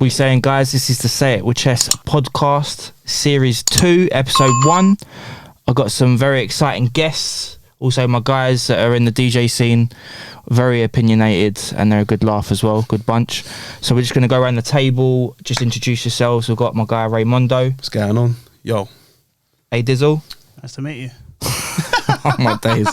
we saying, guys, this is the Say It With Chess podcast, series 2, episode 1. I've got some very exciting guests. Also, my guys that are in the DJ scene, very opinionated, and they're a good laugh as well, good bunch. So we're just going to go around the table, just introduce yourselves. We've got my guy Raymondo. What's going on? Yo. Hey Dizzle. Nice to meet you. Oh my days.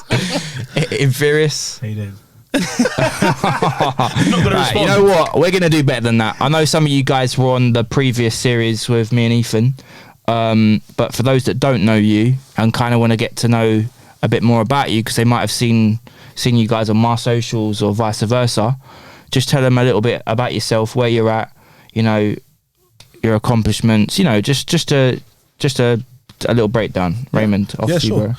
Intheorious. How you doing? Right, you know what? We're going to do better than that. I know some of you guys were on the previous series with me and Ethan. But for those that don't know you and kind of want to get to know a bit more about you, because they might have seen you guys on my socials or vice versa, just tell them a little bit about yourself, where you're at, you know, your accomplishments, you know, just a little breakdown. Raymond, off to you,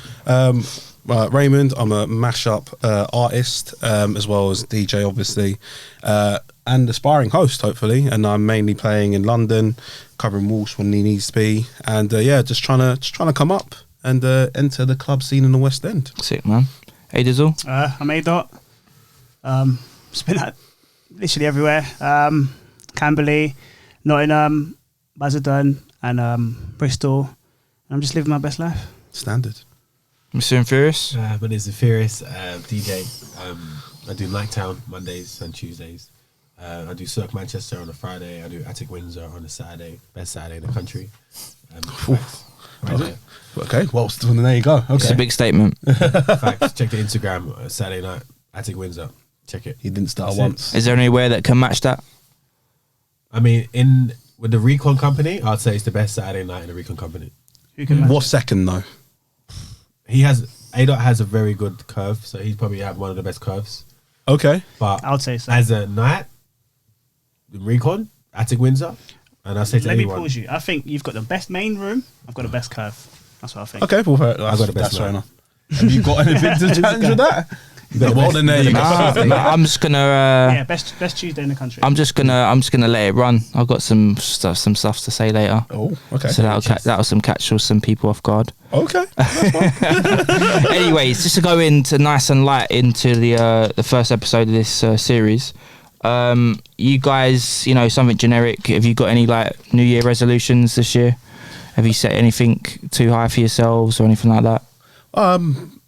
bro. Raymond, I'm a mashup artist, as well as DJ, obviously, and aspiring host, hopefully. And I'm mainly playing in London, covering Walsh when he needs to be, and just trying to come up and enter the club scene in the West End. Sick, man. Hey Dizzle. I'm ADot. It's been literally everywhere. Camberley, Nottingham, Basildon, and Bristol. I'm just living my best life. Standard. Mr. Intheorious. My name is Intheorious, DJ. I do Nighttown Mondays and Tuesdays. I do Cirque Manchester on a Friday. I do Attic Windsor on a Saturday. Best Saturday in the country. Right there. Okay, well, there you go. Okay. It's a big statement. Facts. Check the Instagram Saturday night. Attic Windsor. Check it. He didn't start That's once. Is there anywhere that can match that? I mean, with the Recon Company, I'd say it's the best Saturday night in the Recon Company. Who can match What's it? second though? ADot has a very good curve, so he's probably have one of the best curves. Okay. But I would say so. as a night, Recon, Attic Windsor, and I say to Let me anyone, pause you. I think you've got the best main room. I've got the best curve. That's what I think. Okay, well, I got the best that's fair man. enough. Have you got anything to challenge with that? Well, then there you go. I'm just gonna. Yeah, best Tuesday in the country. I'm just gonna let it run. I've got some stuff to say later. Oh, okay. So that'll catch some people off guard. Okay. Anyways, just to go into nice and light into the first episode of this series. You guys, you know, something generic. Have you got any like New Year resolutions this year? Have you set anything too high for yourselves or anything like that?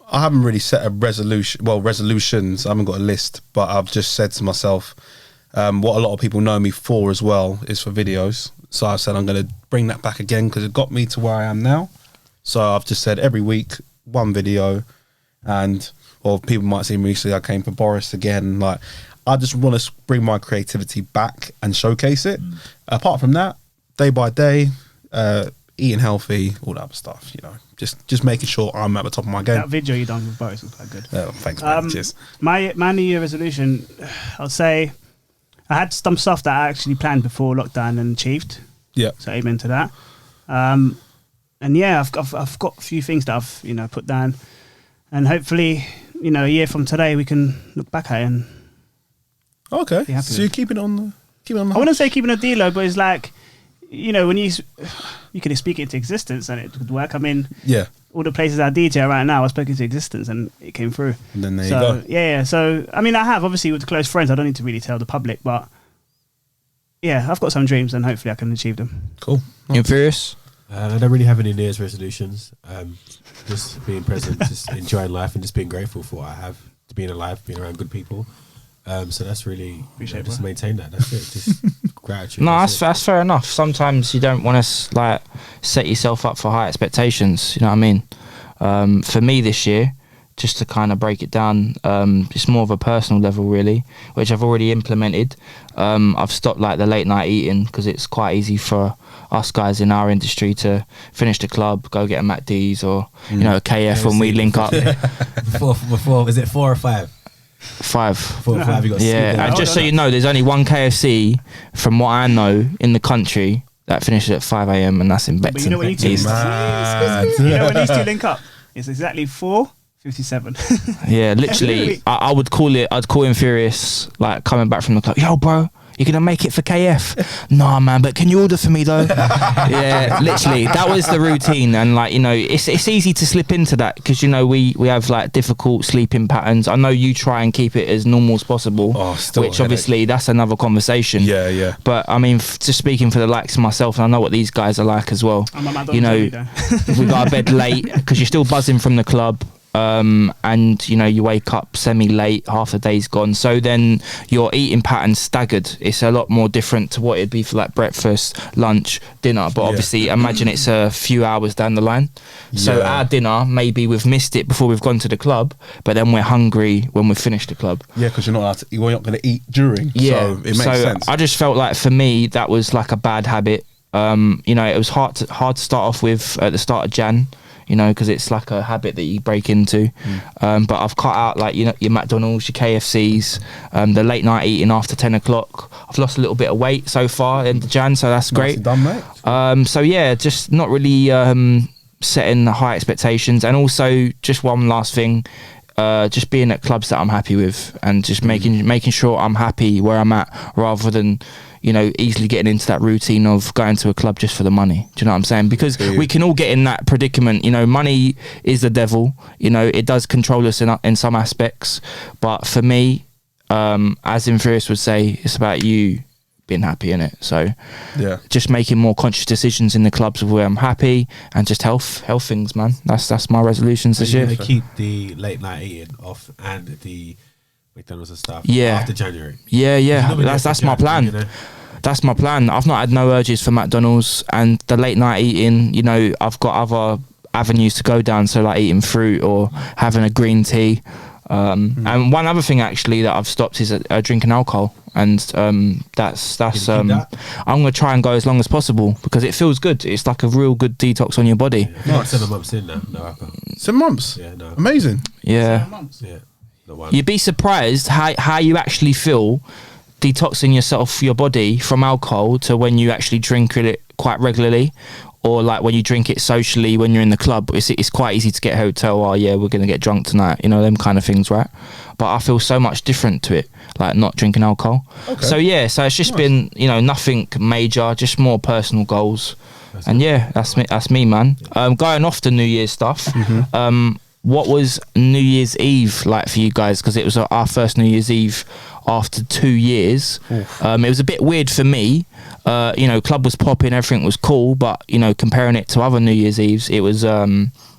I haven't really set a resolution. Well, resolutions. I haven't got a list, but I've just said to myself, what a lot of people know me for as well is for videos. So I said I'm going to bring that back again because it got me to where I am now. So I've just said every week one video, and people might see me recently. I came for Boris again. Like, I just want to bring my creativity back and showcase it. Apart from that, day by day, eating healthy, all that other stuff. You know, just making sure I'm at the top of my game. That video you done with Boris was quite good. Thanks, man. Cheers. My New Year resolution, I'll say, I had some stuff that I actually planned before lockdown and achieved. Yeah. So amen to that. And yeah, I've got a few things that I've put down, and hopefully a year from today we can look back at it and Okay. be happy So with. you're keeping it on the. I wouldn't say keeping a D-low, but it's like, when you can speak it into existence and it could work. I mean, Yeah. all the places I DJ right now, I spoke into existence and it came through. And then there you So go. yeah. So I mean, I have obviously with close friends. I don't need to really tell the public, but yeah, I've got some dreams and hopefully I can achieve them. Cool. Intheorious. I don't really have any New Year's resolutions. Just being present, just enjoying life, and just being grateful for what I have, to being alive, being around good people. So that's really just maintain that. That's it. Just gratitude. No, it. that's fair enough. Sometimes you don't want to set yourself up for high expectations. You know what I mean? For me this year, just to kind of break it down, it's more of a personal level really, which I've already implemented. I've stopped the late night eating because it's quite easy for us guys in our industry to finish the club, go get a MacD's or a KF when we link up. Before was it 4 or 5? 5. 4 or 5. You got Yeah, and just so you know, there's only one KFC from what I know in the country that finishes at 5 a.m. and that's in Beckton. But you know when you two, when these two link up, it's exactly 4:57. Yeah, literally, I'd call Intheorious coming back from the club. Yo, bro, You're gonna make it for KF? Nah, man, but can you order for me though? Yeah, literally, that was the routine. And like, you know, it's easy to slip into that because, you know, we have like difficult sleeping patterns. I know you try and keep it as normal as possible, which obviously that's another conversation. Yeah. But I mean, just speaking for the likes of myself, and I know what these guys are like as well. You know, we got to bed late because you're still buzzing from the club. And you know, you wake up semi late, half the day's gone, so then your eating pattern's staggered. It's a lot more different to what it'd be for like breakfast, lunch, dinner, but obviously imagine it's a few hours down the line. So our dinner, maybe we've missed it before we've gone to the club, but then we're hungry when we've finished the club. Because you're not going to eat during. So it makes sense. I just felt like for me that was like a bad habit. You know, it was hard to start off with at the start of Jan, you know, because it's like a habit that you break into. But I've cut out, like, you know, your McDonald's, your KFCs, the late night eating after 10 o'clock. I've lost a little bit of weight so far in Jan, so that's great. Done, mate. So yeah, just not really setting high expectations. And also, just one last thing, just being at clubs that I'm happy with, and just making sure I'm happy where I'm at, rather than, you know, easily getting into that routine of going to a club just for the money. Do you know what I'm saying? Because we can all get in that predicament. You know, money is the devil. You know, it does control us in some aspects. But for me, as Intheorious would say, it's about you being happy in it. So just making more conscious decisions in the clubs of where I'm happy, and just health things, man. That's my resolutions this year. You're gonna keep the late night eating off and the McDonald's and stuff after January. That's my plan. You know? That's my plan. I've not had no urges for McDonald's, and the late night eating, you know, I've got other avenues to go down, so like eating fruit or having a green tea. And one other thing actually that I've stopped is drinking alcohol, and that's I'm gonna try and go as long as possible because it feels good. It's like a real good detox on your body. Like 7 months in now, no alcohol. 7 months? Yeah, no. Amazing. Yeah. 7 months. Yeah. You'd be surprised how you actually feel detoxing yourself, your body, from alcohol to when you actually drink it quite regularly, or like when you drink it socially when you're in the club. It's quite easy to get a hotel, we're gonna get drunk tonight, you know, them kind of things, right? But I feel so much different to it, like not drinking alcohol. So it's just been, you know, nothing major, just more personal goals. That's me, man. Going off the New Year's stuff, what was New Year's Eve like for you guys? Because it was our first New Year's Eve after 2 years. It was a bit weird for me. You know, club was popping, everything was cool, but, you know, comparing it to other New Year's Eves, it was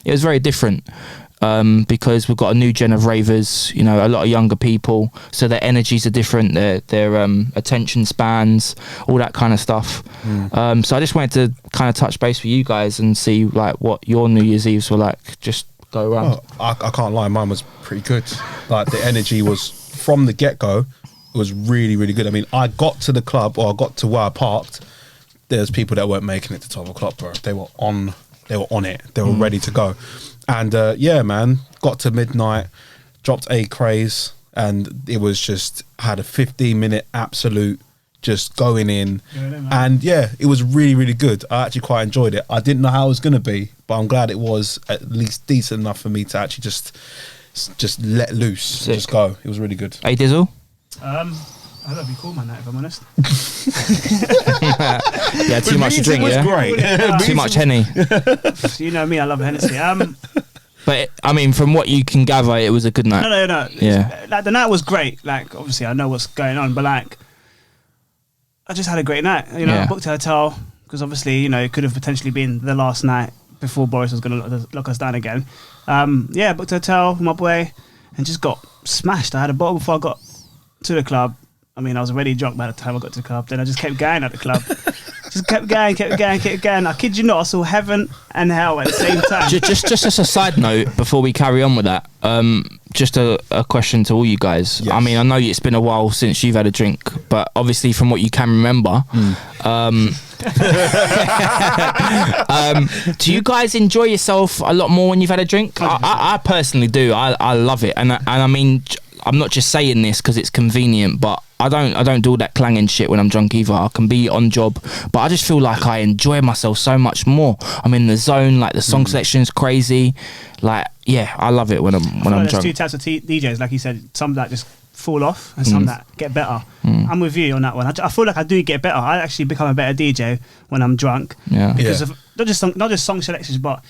very different. Because we've got a new gen of ravers, you know, a lot of younger people, so their energies are different, their attention spans, all that kind of stuff. So I just wanted to kind of touch base with you guys and see like what your New Year's Eves were like. Just go around. I can't lie, mine was pretty good. Like the energy was from the get-go, it was really, really good. I mean, I got to the club, or I got to where I parked, there's people that weren't making it to 12 o'clock, bro. They were on it. They were ready to go. And man, got to midnight, dropped a craze, and it was just, had a 15-minute absolute just going in. And it was really, really good. I actually quite enjoyed it. I didn't know how it was going to be, but I'm glad it was at least decent enough for me to actually just let loose. Sick. Just go. It was really good. Hey, Dizzle? I don't know if you call my night, if I'm honest. Yeah, too much to drink, was great. Too much Henny. You know me, I love Hennessy. But I mean, from what you can gather, it was a good night. No. Yeah. Like the night was great. Like obviously, I know what's going on, but like, I just had a great night. You know, I booked a hotel because obviously, you know, it could have potentially been the last night before Boris was going to lock us down again. Booked a hotel with my boy and just got smashed. I had a bottle before I got to the club. I mean, I was already drunk by the time I got to the club. Then I just kept going at the club. Just kept going. I kid you not, I saw heaven and hell at the same time. Just as a side note, before we carry on with that, just a question to all you guys. Yes. I mean, I know it's been a while since you've had a drink, but obviously from what you can remember, do you guys enjoy yourself a lot more when you've had a drink? I personally do. I love it, and I mean, I'm not just saying this because it's convenient, but I don't do all that clanging shit when I'm drunk either. I can be on job, but I just feel like I enjoy myself so much more. I'm in the zone. Like the song selection's crazy. Like I love it when I'm there's drunk. two types of DJs, like you said. Some that just fall off and some that get better. I'm with you on that one. I feel like I do get better. I actually become a better DJ when I'm drunk. Yeah. Because of not just song selections, but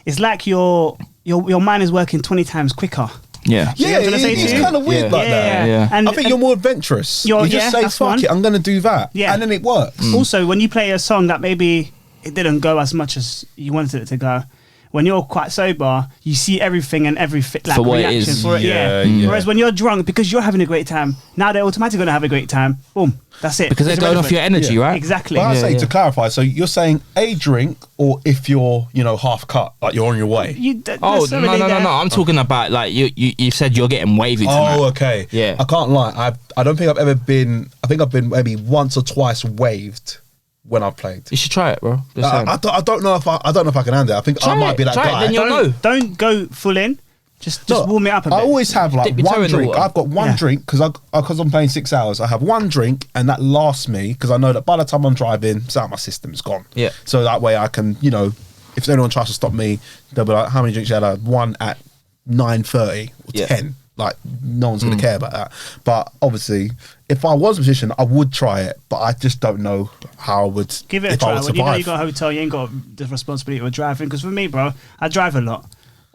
it's like your mind is working 20 times quicker. Yeah. You know what I'm trying to say to it's you? kind of weird like that. Yeah. And I think you're more adventurous. You're- You just yeah, say, that's fuck one. it, I'm going to do that. Yeah. And then it works. Also, when you play a song that maybe it didn't go as much as you wanted it to go, when you're quite sober, you see everything and everything like For what it reaction is. for it. Yeah, Yeah. yeah. Whereas when you're drunk, because you're having a great time, now they're automatically going to have a great time. Boom, that's it. Because they're It's going off your irrelevant. energy, right? Exactly. But I Yeah, say yeah. to clarify, so you're saying a drink, or if you're, half cut, like you're on your way. Oh no! I'm talking about like you said you're getting wavy tonight. Oh, okay. Yeah. I can't lie. I don't think I've ever been. I think I've been maybe once or twice waved when I've played. You should try it, bro. Just saying. I don't know if I can handle it. I think Try I might it. be that Try it, guy. then you'll know. Don't go full in. Just No, warm it up a bit. I always have like Dip your toe one in the drink. water. I've got one Yeah. drink because I'm playing 6 hours. I have one drink and that lasts me because I know that by the time I'm driving, it's out of my system. It's gone. Yeah. So that way I can, if anyone tries to stop me, they'll be like, "How many drinks you had?" I had one at 9:30 or Yeah. 10. Like no one's gonna care about that. But obviously, if I was a musician, I would try it. But I just don't know how I would. Give it a if I try. would When you know you survive. got a hotel, you ain't got the responsibility of driving. Because for me, bro, I drive a lot.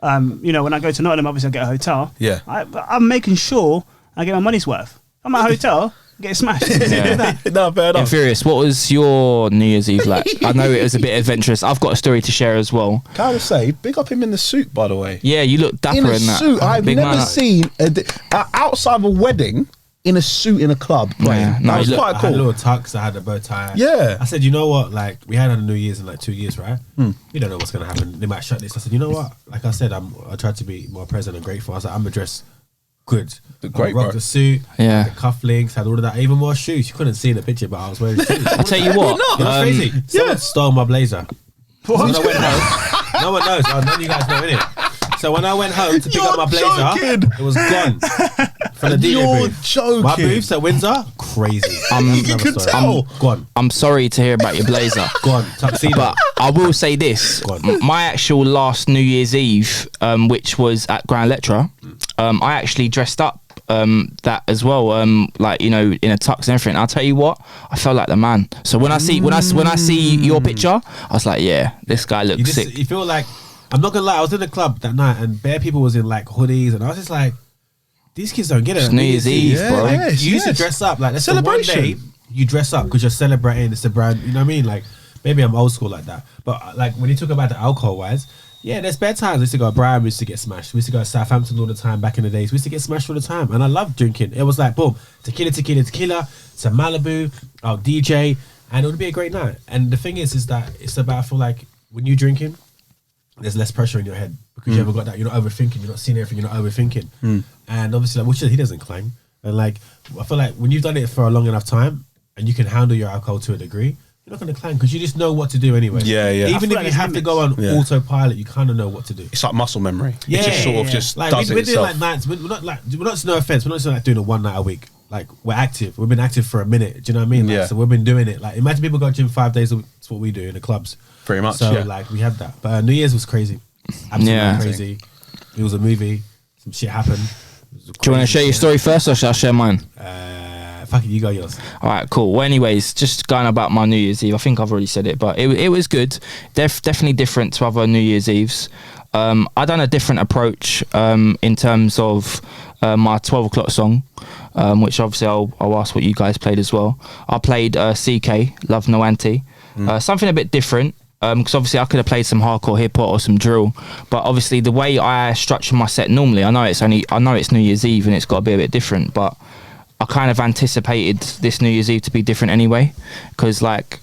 When I go to Nottingham, obviously I get a hotel. Yeah. I'm making sure I get my money's worth. I'm at a hotel, get smashed. No, fair enough. Infurious, what was your New Year's Eve like? I know it was a bit adventurous. I've got a story to share as well. Can I just say, big up him in the suit, by the way. Yeah, you look dapper In a in that. suit, I've Big never man. seen outside of a wedding in a suit in a club playing. Yeah, no, that was you look- quite I had a cool. little tux, I had a bow tie. Yeah. I said, you know what? Like, we had a New Year's in like 2 years, right? We don't know what's going to happen. They might shut this. I said, you know what? Like I said, I tried to be more present and grateful. I was like, I'm going to dress good. Great, I rocked bro. the suit, Yeah. the cufflinks, had all of that. I even wore shoes. You couldn't see in the picture, but I was wearing shoes. I'll tell you what. You know what's crazy? Someone stole my blazer. So when I went home, no one knows. Oh, none of you guys know, innit? So when I went home to pick up my blazer, joking. it was gone from the DJ You're booth. joking. My booths at Windsor, crazy. You could tell. Gone, I'm sorry to hear about your blazer. gone. Tuxedo. But I will say this: Go on. my actual last New Year's Eve, which was at Grand Lecture, I actually dressed up that as well, in a tux and everything. I'll tell you what, I felt like the man. So when I see your picture, I was like, yeah, this guy looks sick. You feel like, I'm not gonna lie, I was in the club that night and bare people was in like hoodies, and I was just like, these kids don't get it. It's New Year's Eve, Yeah, bro. Like, yes, you used to yes. dress up like that's the one Celebration. day you dress up because you're celebrating. It's a brand, you know what I mean? Like maybe I'm old school like that, but like when you talk about the alcohol wise, yeah, there's bad times. We used to go to Brighton, we used to get smashed. We used to go to Southampton all the time back in the days. We used to get smashed all the time, and I loved drinking. It was like boom, tequila, to Malibu, I'll DJ, and it would be a great night. And the thing is that it's about, I feel like when you're drinking, there's less pressure in your head because you haven't got that. You're not overthinking. You're not seeing everything. You're not overthinking. And obviously, like, he doesn't claim. And like, I feel like when you've done it for a long enough time and you can handle your alcohol to a degree, you're not going to clang because you just know what to do anyway. Yeah, yeah. I Even feel if like you there's have to go on Yeah. autopilot, you kind of know what to do. It's like muscle memory. Yeah, it just sort of yeah. just Like does we're it doing itself. like nights. We're not. No offense. We're not just like doing it one night a week. Like we're active. We've been active for a minute. Do you know what I mean? Like, Yeah. So we've been doing it. Like imagine people go to gym 5 days a week. That's what we do in the clubs. Pretty much, So yeah. like we had that. But New Year's was crazy. Absolutely Yeah. crazy. It was a movie. Some shit happened. Do you want to share your story first, or shall I share mine? Fuck it, you go yours. All right, cool. Well, anyways, just going about my New Year's Eve. I think I've already said it, but it was good. Definitely different to other New Year's Eves. I done a different approach in terms of my 12 o'clock song, which obviously I'll ask what you guys played as well. I played CK, Love No Anti. Something a bit different. Because obviously I could have played some hardcore hip hop or some drill, but obviously the way I structure my set normally, I know it's New Year's Eve and it's got to be a bit different, but I kind of anticipated this New Year's Eve to be different anyway, because like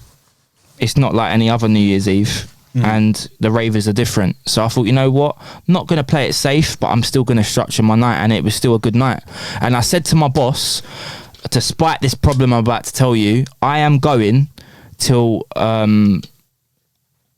it's not like any other New Year's Eve, and the ravers are different. So I thought, you know what, I'm not going to play it safe, but I'm still going to structure my night, and it was still a good night. And I said to my boss, despite this problem I'm about to tell you, I am going till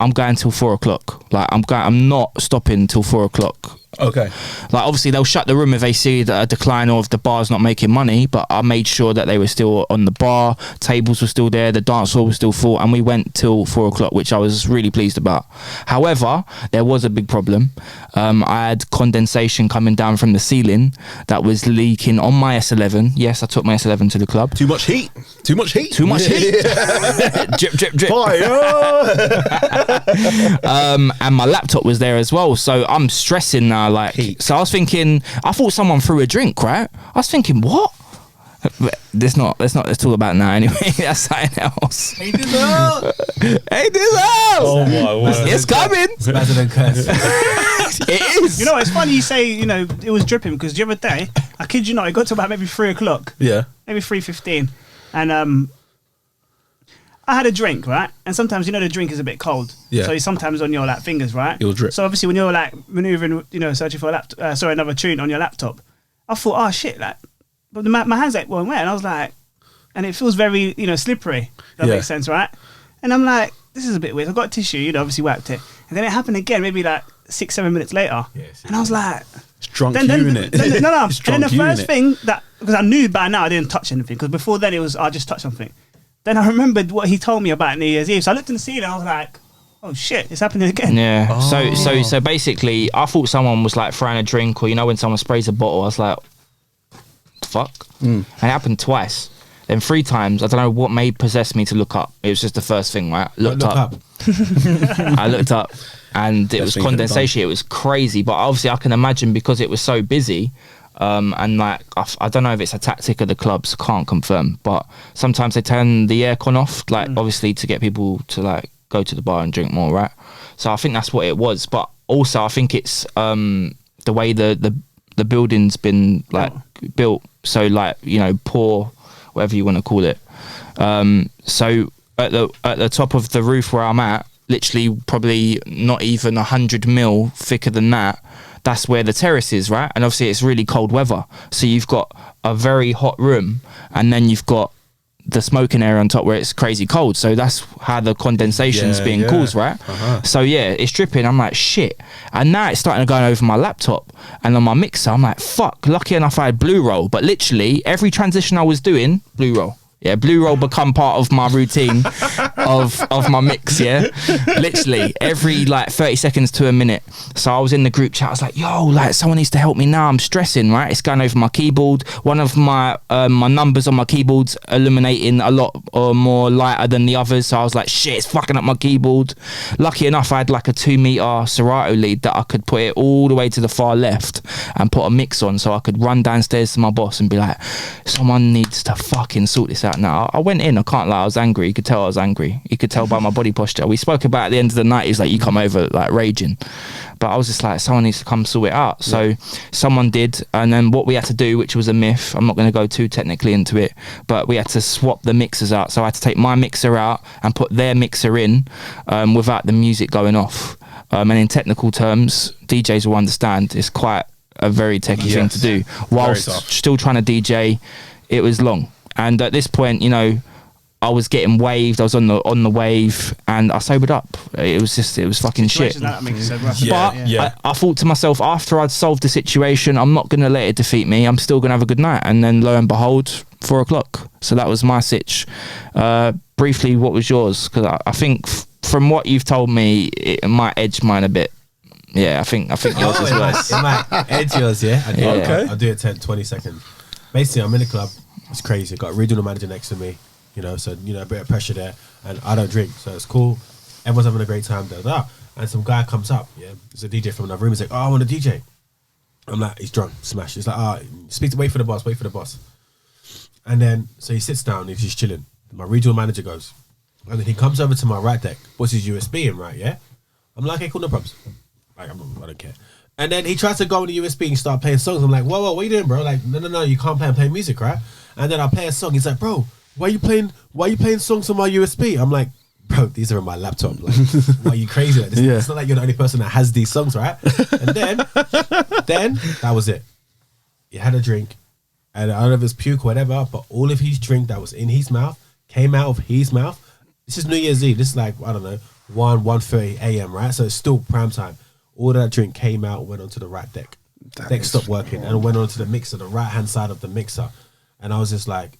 I'm going till 4 o'clock. Like I'm not stopping till 4 o'clock. Okay. Like, obviously, they'll shut the room if they see that a decline or if the bar's not making money, but I made sure that they were still on the bar, tables were still there, the dance hall was still full, and we went till 4 o'clock, which I was really pleased about. However, there was a big problem. I had condensation coming down from the ceiling that was leaking on my S11. Yes, I took my S11 to the club. Too much heat. Too much heat. Too much heat. Drip, drip, drip. Fire. And my laptop was there as well, so I'm stressing now. Like, Heat. so I was thinking, I thought someone threw a drink, right? I was thinking, what? But let's talk about it now anyway. That's something else. Hey, this up. Hey, this house. Oh my word. It's coming. It's better than curse. It is. You know, it's funny you say, you know, it was dripping, because the other day, I kid you not, it got to about maybe 3 o'clock. Yeah. Maybe 3:15. And I had a drink, right? And sometimes, you know, the drink is a bit cold. Yeah. So it's sometimes on your like fingers, right? It'll drip. So obviously when you're like maneuvering, you know, searching for another tune on your laptop, I thought, oh shit, like, but my hands like weren't wet, and I was like, and it feels very, you know, slippery. That Yeah. makes sense, right? And I'm like, this is a bit weird. I've got a tissue, you know, obviously wiped it, and then it happened again, maybe like 6-7 minutes later, Yes. and I was like, It's drunk then, unit. no. It's And then drunk the first unit. thing that, because I knew by now I didn't touch anything, because before then it was I just touched something. Then I remembered what he told me about New Year's Eve, so I looked in the ceiling, I was like, oh shit, it's happening again. Yeah. Oh. So basically, I thought someone was like throwing a drink, or you know, when someone sprays a bottle, I was like, fuck. And it happened twice. Then 3 times. I don't know what made possess me to look up. It was just the first thing, right? Look up. I looked up, and it was thing you could've condensation. It was crazy, but obviously I can imagine, because it was so busy. And like I don't know if it's a tactic of the clubs, can't confirm, but sometimes they turn the aircon off, like obviously to get people to like go to the bar and drink more, right? So I think that's what it was. But also I think it's the way the building's been like built, so like, you know, poor, whatever you want to call it. So at the top of the roof where I'm at, literally probably not even 100 mil thicker than that, that's where the terrace is, right? And obviously it's really cold weather, so you've got a very hot room, and then you've got the smoking area on top where it's crazy cold. So that's how the condensation's Yeah, being yeah. caused, right? So yeah, it's dripping. I'm like, shit. And now it's starting to go over my laptop and on my mixer. I'm like, fuck. Lucky enough I had blue roll, but literally every transition I was doing, blue roll. Yeah, blue roll become part of my routine of my mix, yeah? Literally, every like 30 seconds to a minute. So I was in the group chat, I was like, yo, like someone needs to help me now, I'm stressing, right? It's going over my keyboard. One of my my numbers on my keyboard's illuminating a lot more lighter than the others. So I was like, shit, it's fucking up my keyboard. Lucky enough, I had like a 2 meter Serato lead that I could put it all the way to the far left and put a mix on, so I could run downstairs to my boss and be like, someone needs to fucking sort this out now. I went in, I can't lie, I was angry. He could tell I was angry. He could tell by my body posture. We spoke about at the end of the night, he was like, you come over like raging. But I was just like, someone needs to come sort it out. So someone did, and then what we had to do, which was a myth, I'm not going to go too technically into it, but we had to swap the mixers out. So I had to take my mixer out and put their mixer in without the music going off. And in technical terms, DJs will understand, it's quite a very techie thing to do. Whilst still trying to DJ, it was long. And at this point, you know, I was getting waved. I was on the wave, and I sobered up. It was fucking shit. That makes it so rough. But I thought to myself, after I'd solved the situation, I'm not gonna let it defeat me. I'm still gonna have a good night. And then lo and behold, 4 o'clock. So that was my sitch. Briefly, what was yours? Because I think from what you've told me, it might edge mine a bit. Yeah, I think yours is worse. It might edge yours, yeah? Okay. I'll do it 10, 20 seconds. Basically, I'm in the club. It's crazy. Got a regional manager next to me, you know, so, you know, a bit of pressure there. And I don't drink, so it's cool. Everyone's having a great time, and some guy comes up, yeah. There's a DJ from another room. He's like, oh, I want a DJ. I'm like, he's drunk, smash. He's like, wait for the boss. And then, so he sits down, he's just chilling. My regional manager goes, and then he comes over to my right deck, puts his USB in, right, yeah? I'm like, okay, cool, no problems. Like, I don't care. And then he tries to go on the USB and start playing songs. I'm like, whoa, what are you doing, bro? Like, no, you can't play music, right? And then I play a song. He's like, bro, why are you playing songs on my USB? I'm like, bro, these are on my laptop. Like, why are you crazy like this? Yeah. It's not like you're the only person that has these songs, right? And then that was it. He had a drink, and I don't know if it was puke or whatever, but all of his drink that was in his mouth came out of his mouth. This is New Year's Eve. This is like, I don't know, 1:30 a.m., right? So it's still prime time. All of that drink came out, went onto the right deck. Deck stopped working and went onto the mixer, the right hand side of the mixer. And I was just like,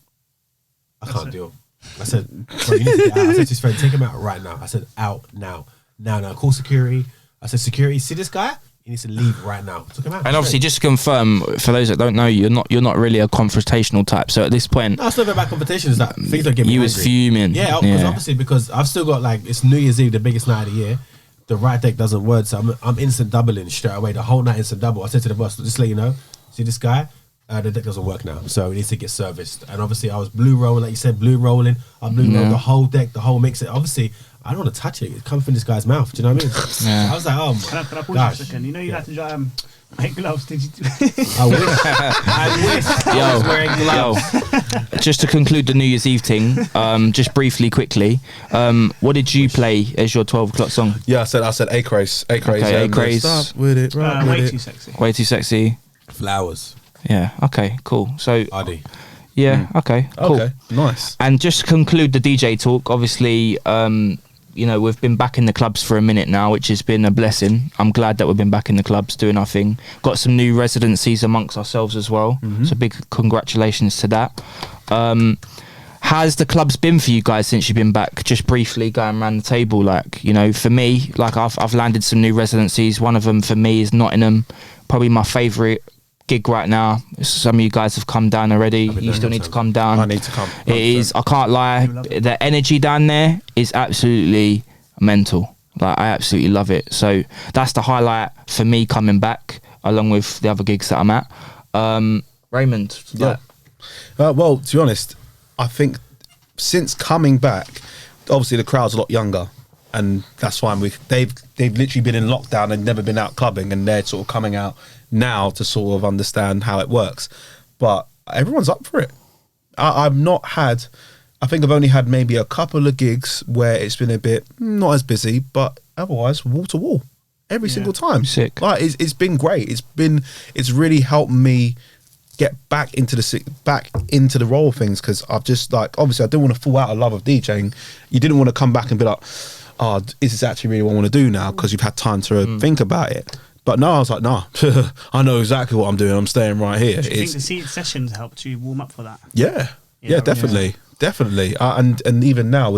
I can't deal. I said, bro, you need to get out. I said to his friend, take him out right now. I said, out now. Now, call security. I said, security, see this guy? He needs to leave right now. Took him out. And obviously, just to confirm, for those that don't know you, you're not really a confrontational type. So at this point, no, it's not about confrontations. That things don't get me you angry. was fuming. Yeah, obviously because I've still got like it's New Year's Eve, the biggest night of the year. The right deck doesn't work, so I'm instant doubling straight away. The whole night instant double. I said to the boss, just let you know, see this guy, the deck doesn't work now, so it needs to get serviced. And obviously, I was blue rolling, like you said, blue rolling. I blue rolled the whole deck, the whole mix. Obviously, I don't want to touch it. It comes from this guy's mouth. Do you know what I mean? Yeah. So I was like, oh, Can I pause you for a second? You know you had to make gloves. Did you? I wish I was wearing gloves. Just to conclude the New Year's Eve thing, just briefly, quickly, what did you play as your 12 o'clock song? Yeah, I said A Craze. A Craze. Okay, A Craze. Stop with it. Right Way with too it. sexy. Way Too Sexy. Flowers. Yeah. Okay. Cool. So. Adi. Yeah. Okay. Cool. Okay, nice. And just to conclude the DJ talk, obviously, you know, we've been back in the clubs for a minute now, which has been a blessing. I'm glad that we've been back in the clubs doing our thing. Got some new residencies amongst ourselves as well. So big congratulations to that. Has the clubs been for you guys since you've been back? Just briefly going around the table, like, you know, for me, like I've landed some new residencies. One of them for me is Nottingham, probably my favourite gig right now. Some of you guys have come down already. You still need to come down. I need to come. It is, I can't lie, the energy down there is absolutely mental. Like, I absolutely love it. So that's the highlight for me coming back, along with the other gigs that I'm at. Raymond, Yeah. Well, to be honest, I think since coming back, obviously the crowd's a lot younger, and that's fine. They've literally been in lockdown and never been out clubbing, and they're sort of coming out now to sort of understand how it works. But everyone's up for it. I've not had, I think I've only had maybe a couple of gigs where it's been a bit not as busy, but otherwise wall to wall every single time. Sick. Like it's been great. It's really helped me get back into the role of things, because I've just, like, obviously I didn't want to fall out of love of DJing. You didn't want to come back and be like, oh, is this actually really what I want to do now, because you've had time to think about it. But no, I was like, nah, I know exactly what I'm doing. I'm staying right here. Do you think the seated sessions helped you warm up for that? Yeah, definitely. And even now,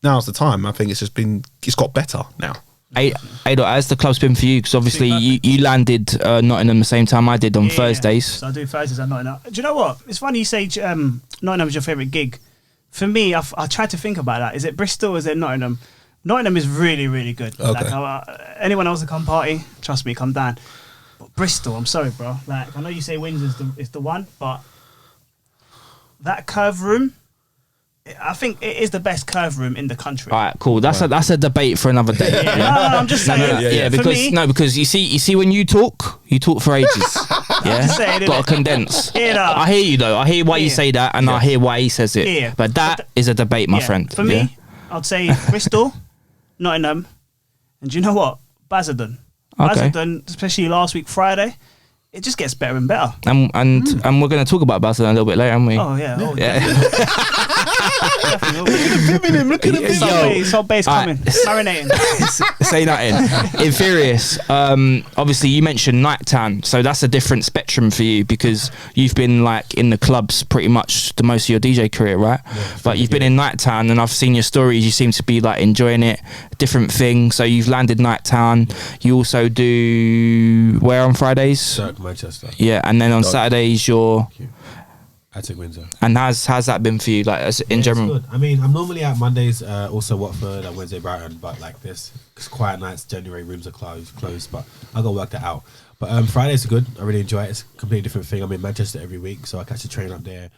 now's the time. I think it's got better now. Adot, has the club's been for you? Because obviously you landed Nottingham the same time I did on Thursdays. So I do Thursdays at Nottingham. Do you know what? It's funny you say Nottingham is your favourite gig. For me, I tried to think about that. Is it Bristol or is it Nottingham? Nottingham is really, really good. Okay. Like, anyone else to come party, trust me, come down. But Bristol, I'm sorry, bro. Like, I know you say Windsor's is the one, but that curve room, I think it is the best curve room in the country. All right, cool. That's a debate for another day. No, I'm just saying. Because you see when you talk for ages. Yeah, saying, got to condense. Yeah, I hear you though. I hear why you say that, and I hear why he says it. Yeah. But that is a debate, my friend. For me, I'd say Bristol, Nottingham, and do you know what? Basildon. Okay. Basildon, especially last week Friday, it just gets better and better. And we're going to talk about Basildon a little bit later, aren't we? Oh yeah. Look at him. Salt base coming. Marinating. Say nothing. Intheorious. Obviously, you mentioned Night Town, so that's a different spectrum for you, because you've been like in the clubs pretty much the most of your DJ career, right? Yeah, but you've been in Night Town, and I've seen your stories. You seem to be like enjoying it. Different thing. So you've landed Night Town. You also do where on Fridays? Cirque, Manchester. Yeah, and then on Saturdays you're. Attic Windsor. And how's that been for you, like in general? It's good. I mean, I'm normally out Mondays, also Watford, and Wednesday Brighton, but like this, because quiet nights, January rooms are closed, but I got to work that out. But Fridays are good. I really enjoy it. It's a completely different thing. I'm in Manchester every week, so I catch a train up there. You know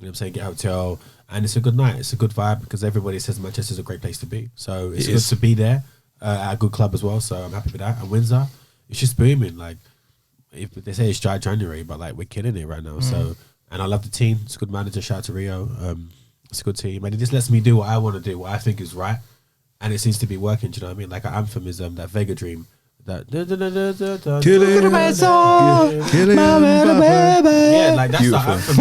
what I'm saying? Get a hotel, and it's a good night. It's a good vibe, because everybody says Manchester's a great place to be. So it's good to be there at a good club as well. So I'm happy with that. And Windsor, it's just booming. Like, if they say it's dry January, but like we're killing it right now. So. And I love the team. It's a good manager. Shout out to Rio. It's a good team. And it just lets me do what I want to do, what I think is right. And it seems to be working. Do you know what I mean? Like, our anthem is that Vega Dream. That Yeah, like that's beautiful. the anthem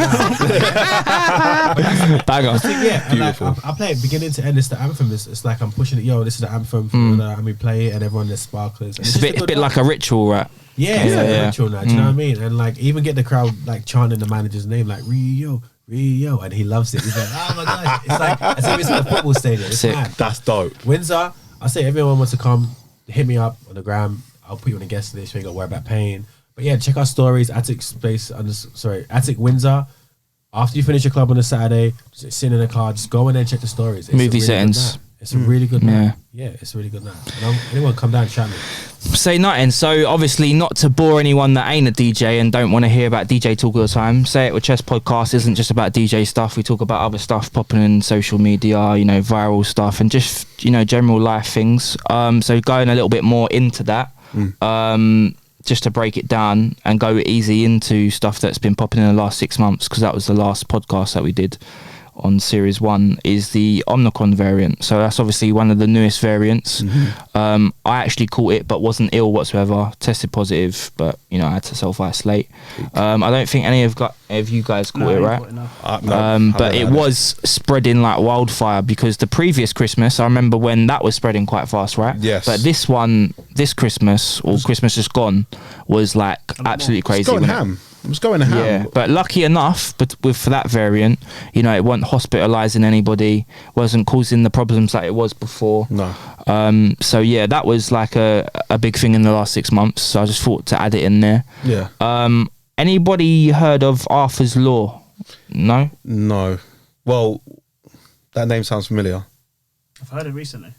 now. Banger. Yeah, and like, Beautiful. I play it beginning to end. It's the anthem. It's like I'm pushing it. Yo, this is the anthem. And we play it, and everyone is sparklers. And It's a bit like a ritual, right? yeah, it's like yeah. a ritual now. Do you know what I mean? And like even get the crowd like chanting the manager's name, like Rio, and he loves it. He's like, oh my gosh, it's like as if it's in a football stadium. It's Sick. mad. That's dope. Windsor, I say everyone wants to come, hit me up on the gram. I'll put you on a guest list. You ain't got to worry about paying. But yeah, check our stories. Attic Windsor. After you finish your club on a Saturday, just sit in the car, just go in there and check the stories. It's Movie a really good settings. night. It's a really good Yeah. night. Yeah, it's a really good night. And anyone come down and chat me. Say nothing. So obviously, not to bore anyone that ain't a DJ and don't want to hear about DJ talk all the time. Say It With Chess podcast isn't just about DJ stuff. We talk about other stuff popping in social media, viral stuff and just general life things. So going a little bit more into that. Just to break it down and go easy into stuff that's been popping in the last 6 months, because that was the last podcast that we did on series 1, is the Omicron variant. So that's obviously one of the newest variants. I actually caught it but wasn't ill whatsoever, tested positive, but I had to self-isolate. I don't think any of you guys caught it, right? But it was spreading like wildfire, because the previous Christmas, I remember when that was spreading quite fast, right? Yes. But this Christmas, or Christmas just gone, was like absolutely crazy. It's going wasn't it? ham. It was going ham. Yeah, but lucky enough, for that variant, it wasn't hospitalising anybody, wasn't causing the problems that it was before. No. So yeah, that was like a big thing in the last 6 months. So I just thought to add it in there. Yeah. Anybody heard of Arthur's Law? No. No. Well, that name sounds familiar. I've heard it recently.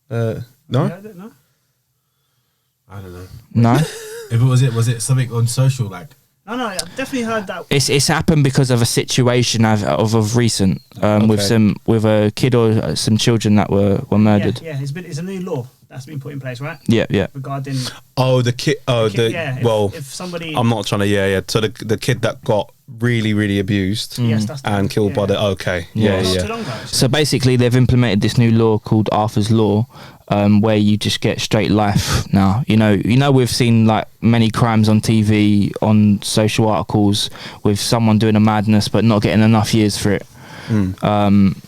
No. You heard it? No. I don't know. No. If was it something on social like? No, I've definitely heard that. It's happened because of a situation of recent with a kid or some children that were murdered. Yeah, it's a new law that's been put in place, right? Yeah. Regarding The kid. if somebody. I'm not trying to. Yeah. So the kid that got really, really abused Yes, that's the and one. killed by the. Okay. Yeah. Not Yeah. too long ago, actually. So basically, they've implemented this new law called Arthur's Law, where you just get straight life now. We've seen like many crimes on TV, on social articles, with someone doing a madness but not getting enough years for it.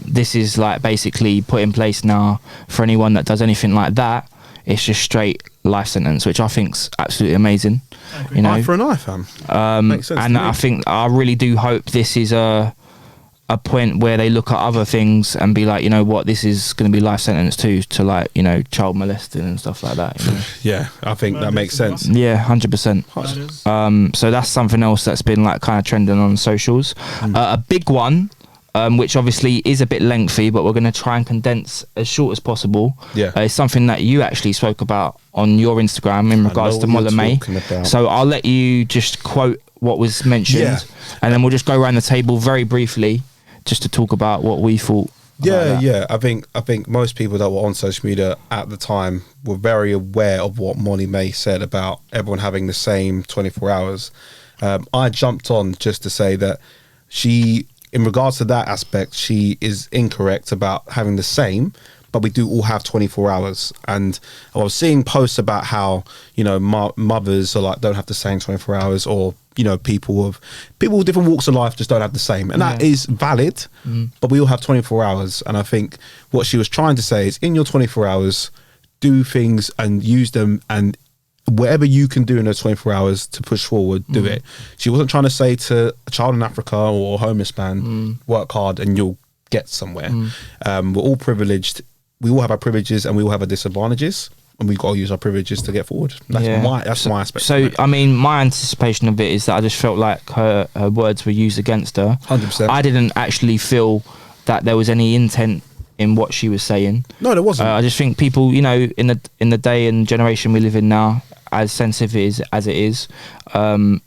This is like basically put in place now for anyone that does anything like that. It's just straight life sentence, which I think's absolutely amazing. Eye for an eye, fam. Makes sense And to me. I really do hope this is a point where they look at other things and be like, what, this is going to be life sentence too, to like, child molesting and stuff like that. Yeah, I think that makes sense. Yeah, 100%. Murders. So that's something else that's been like kind of trending on socials. A big one, which obviously is a bit lengthy, but we're going to try and condense as short as possible. Yeah. It's something that you actually spoke about on your Instagram in regards to what you're Mola talking about. So I'll let you just quote what was mentioned, Yeah. and then we'll just go around the table very briefly just to talk about what we thought. about that. Yeah. I think most people that were on social media at the time were very aware of what Molly May said about everyone having the same 24 hours. I jumped on just to say that she, in regards to that aspect, she is incorrect about having the same, but we do all have 24 hours. And I was seeing posts about how, mothers are like, don't have the same 24 hours, or, people with different walks of life just don't have the same. And that is valid, but we all have 24 hours. And I think what she was trying to say is, in your 24 hours, do things and use them, and whatever you can do in those 24 hours to push forward, do it. She wasn't trying to say to a child in Africa or a homeless man, work hard and you'll get somewhere. We're all privileged. We all have our privileges and we all have our disadvantages, and we've got to use our privileges to get forward. That's my aspect. So, I mean, my anticipation of it is that I just felt like her words were used against her. 100%. I didn't actually feel that there was any intent in what she was saying. No, there wasn't. I just think people, in the day and generation we live in now, as sensitive as it is,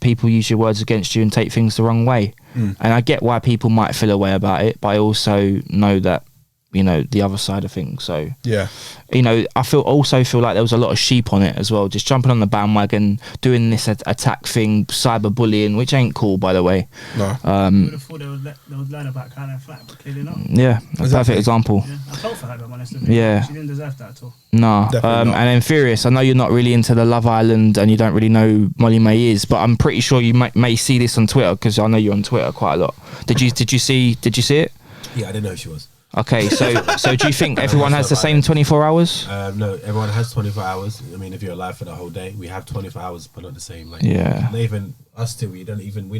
people use your words against you and take things the wrong way. And I get why people might feel a way about it, but I also know that you know, the other side of things. So Yeah. you know, I also feel like there was a lot of sheep on it as well, just jumping on the bandwagon, doing this attack thing, cyberbullying, which ain't cool, by the way. No. You would have thought they would learn about kind of flat, but clearly not. Yeah, a perfect example. Yeah. I felt for her, if I'm honest with you. Yeah. She didn't deserve that at all. No. Definitely not. And then Furious, I know you're not really into the Love Island and you don't really know who Molly May is, but I'm pretty sure you may see this on Twitter, because I know you're on Twitter quite a lot. Did you see it? Yeah, I didn't know who she was. Okay, so do you think everyone has the same 24 hours? No, everyone has 24 hours. I mean, if you're alive for the whole day, we have 24 hours, but not the same. Like, Yeah. not even us two, we don't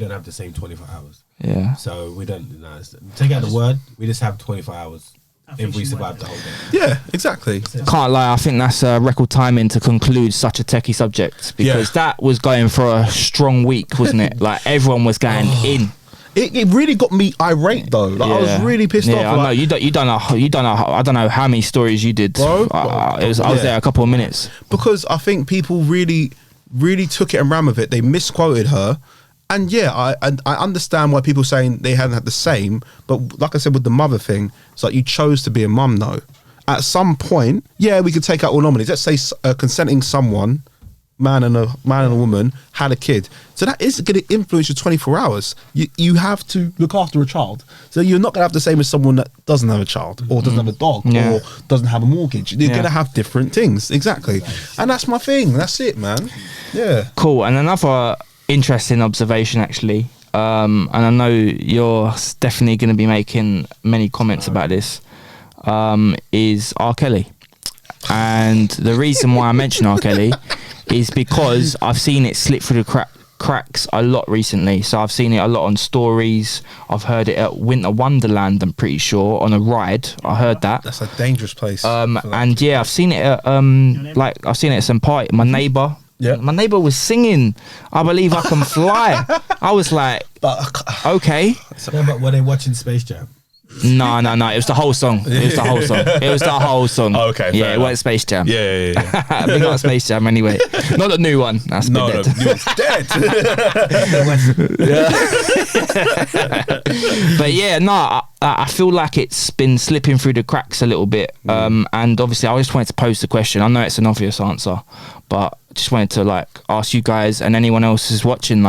have the same 24 hours. Yeah. So we don't. No, take out the word. We just have 24 hours if we survive the whole day. Yeah, exactly. Can't lie, I think that's record timing to conclude such a techie subject, because that was going for a strong week, wasn't it? Like, everyone was going in. It really got me irate though. Like, I was really pissed off. I know you done I don't know how many stories you did, Bro. I was there a couple of minutes. Because I think people really took it and ran with it. They misquoted her, and I understand why people saying they hadn't had the same. But like I said with the mother thing, it's like you chose to be a mum though. At some point, we could take out all nominees. Let's say consenting someone, man and a woman, had a kid. So that is going to influence your 24 hours. You have to look after a child. So you're not going to have the same as someone that doesn't have a child, or doesn't have a dog, or doesn't have a mortgage. You're going to have different things. Exactly. And that's my thing. That's it, man. Yeah. Cool. And another interesting observation, actually, and I know you're definitely going to be making many comments about this, is R. Kelly. And the reason why I mention R. Kelly is because I've seen it slip through the cracks a lot recently. So I've seen it a lot on stories. I've heard it at Winter Wonderland, I'm pretty sure, on a ride. I heard that. That's a dangerous place. And I've seen it at I've seen it at some party. My neighbour was singing I Believe I Can Fly. I was like, okay. Yeah, but were they watching Space Jam? No. It was the whole song. Oh, okay. Yeah, it wasn't Space Jam. Yeah. Big up Space Jam anyway. Not the new one. That's been dead. The new one's dead. But I feel like it's been slipping through the cracks a little bit. And obviously I just wanted to pose the question. I know it's an obvious answer, but I just wanted to ask you guys and anyone else who's watching,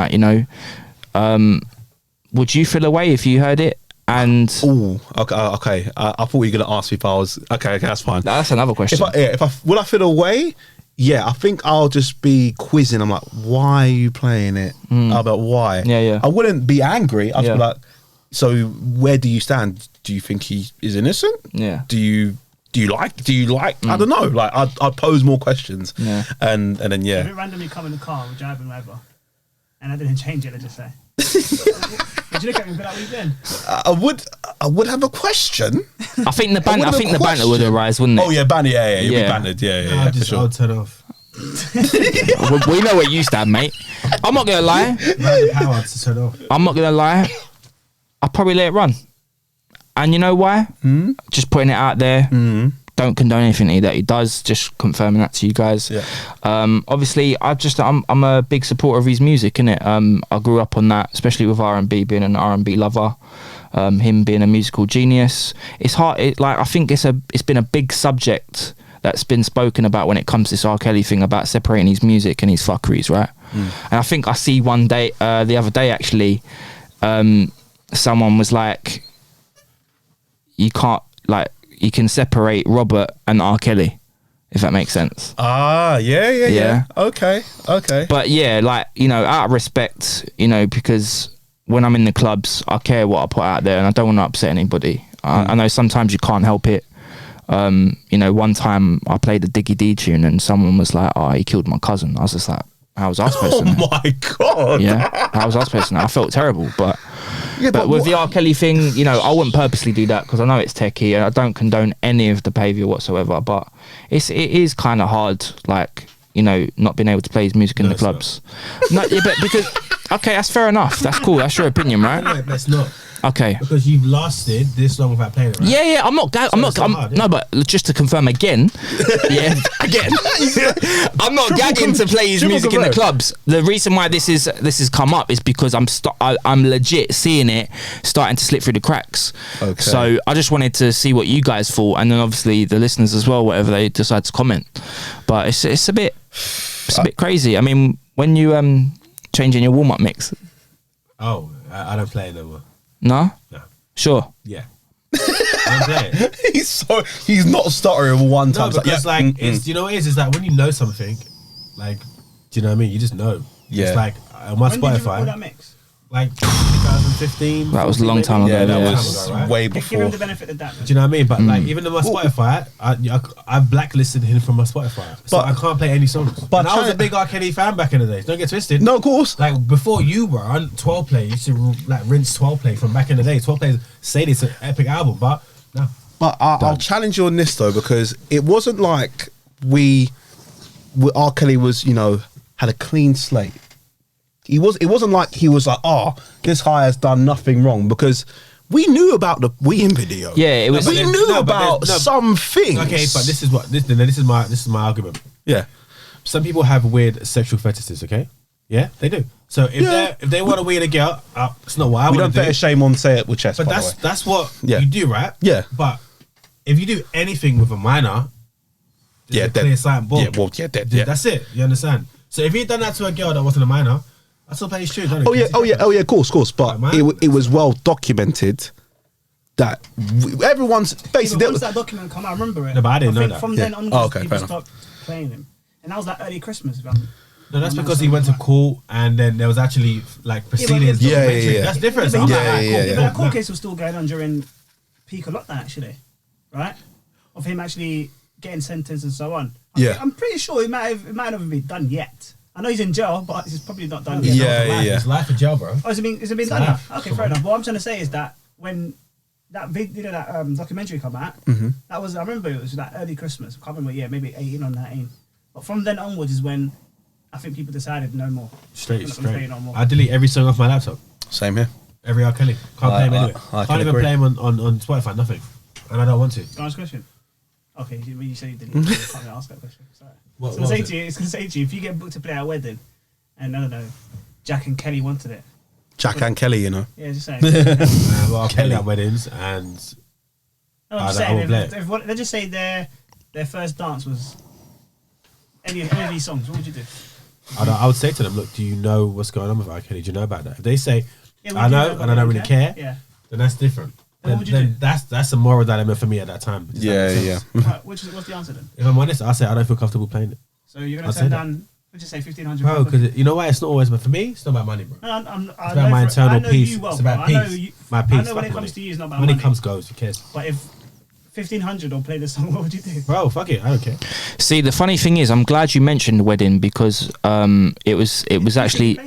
would you feel away if you heard it? And okay. I thought you were gonna ask me if I was okay. That's fine. That's another question. Would I feel away? Yeah, I think I'll just be quizzing. I'm like, why are you playing it? About why? Yeah. I wouldn't be angry. I'd be like, so where do you stand? Do you think he is innocent? Yeah. Do you like? I don't know. Like, I'd pose more questions. Yeah. And then If it randomly come in the car, we're driving whatever, and I didn't change it, I'd just say. Would you look at me and be like, what are you doing? I would have a question. I think the banter would arise, wouldn't it? Oh yeah, banter. Yeah. You'd be bantered. Yeah. For sure. I'll turn off. We know where you stand, mate. I'm not gonna lie. The power to turn off. I'm not gonna lie. I'll probably let it run. And you know why? Just putting it out there. Don't condone anything that he does. Just confirming that to you guys. Yeah. Obviously, I'm a big supporter of his music, innit? I grew up on that, especially with R&B, being an R&B lover. Him being a musical genius. It's hard. I think it's been a big subject that's been spoken about when it comes to this R. Kelly thing about separating his music and his fuckeries, right? And I think I see one day, the other day actually, someone was like, you can't you can separate Robert and R. Kelly, if that makes sense. Yeah. Okay. But out of respect, because when I'm in the clubs, I care what I put out there and I don't want to upset anybody. I know sometimes you can't help it. One time I played a Diggy D tune and someone was like, oh, he killed my cousin. I was just like, how was I supposed to know? Oh my God. Yeah, how was I supposed to know? I felt terrible, but with the R. Kelly thing, I wouldn't purposely do that because I know it's techie and I don't condone any of the behaviour whatsoever, but it is kind of hard, not being able to play his music in the clubs. But because, okay, that's fair enough. That's cool. That's your opinion, right? No, that's not. Okay. Because you've lasted this long without playing it, right? Yeah, I'm not. No, but just to confirm again, again, I'm not gagging to play his music in the clubs. The reason why this has come up is because I'm legit seeing it starting to slip through the cracks. Okay. So I just wanted to see what you guys thought, and then obviously the listeners as well, whatever they decide to comment. But it's a bit crazy. I mean, when you changing your warm up mix. Oh, I don't play it no more. No? No. Sure. Yeah. I don't play it. he's not stuttering one time. No, because it's, you know what it is that when you know something, like, do you know what I mean? You just know. Yeah. It's like on my When did you record Spotify, that mix? like 2015. That was a long time ago. Yeah, that Yeah. was Right? way Give before. him the benefit of that. Do you know what I mean? But like, even on my Spotify, I've blacklisted him from my Spotify, so But- I can't play any songs. but But I was China- a big R. Kelly fan back in the days. Don't get twisted. No, of course. Like before you were on 12 play, you used to like rinse 12 play from back in the day. 12 play say it's an epic album, but no. But I'll challenge you on this though, because it wasn't like R. Kelly was, had a clean slate. It wasn't like he was like, this guy has done nothing wrong, because we knew about the Ween video. Yeah, it was. We knew about some things. Okay, but this is my argument. Yeah. Some people have weird sexual fetishes. Okay, yeah, they do. So if they want to weird a girl, it's not what I We want don't to do. better shame on say it with chest. But by the way. that's what Yeah. you do, right? Yeah. But if you do anything with a minor, Yeah, a then- clear sign. Boom. yeah, well, yeah, then- yeah. That's it. You understand? So if you'd done that to a girl that wasn't a minor, I still play his tunes. Oh yeah, of course. But Right, man. it was well documented that everyone's basically. Once that document come out, I remember it. No, but I didn't know think that. From Yeah. then onwards, Oh, okay, people fair enough. stopped playing him, and that was like early Christmas. No, that's because he went to court and then there was actually like proceedings. Yeah, documentary. yeah. That's different. So Yeah, I'm but like, alright, cool, but cool. that court case was still going on during peak of lockdown, actually, right? Of him actually getting sentenced and so on. Yeah. I'm pretty sure it might not even be done yet. I know he's in jail, but it's probably not done yet. Yeah. It's life in jail, bro. Oh, has it been done It's now? life. Okay, fair enough. What I'm trying to say is that when that documentary come out, that was, I remember it was like early Christmas. I can't remember, maybe 18 or 19. But from then onwards is when I think people decided no more. Straight. We're not gonna play no more. I delete every song off my laptop. Same here. Every R. Kelly. Can't play him anyway. I Can't can even agree. play him on Spotify, nothing. And I don't want to. Can I ask a question? Okay, you said you didn't. I can't ask that question. Sorry. What It's gonna was say to you, if you get booked to play at a wedding, and I don't know, Jack and Kelly wanted it. Jack and Kelly, Yeah, just saying. Well, I'll play Kelly. at weddings and No, I'm just I saying, will play it. let's just say their first dance was any of these songs. What would you do? I would say to them, look, do you know what's going on with R. Kelly? Do you know about that? If they say, Yeah, we I do know, but and I don't we really care, Yeah. then that's different. Then what would you Then do? that's a moral dilemma for me at that time. Does that make sense? Right, what's the answer then? If I'm honest, I say I don't feel comfortable playing it. So you're gonna I'd say turn that. down? What'd you say? 1,500. Bro, because you know why? It's not always, but for me, it's not about money, bro. I It's about my internal peace. It's about peace. My peace. I know when Fuck it comes money. to you, it's not about Money money. comes, goes. Who cares? But if 1,500 don't play the song, what would you do? Bro, fuck it. I don't care. See, the funny thing is, I'm glad you mentioned the wedding because it was actually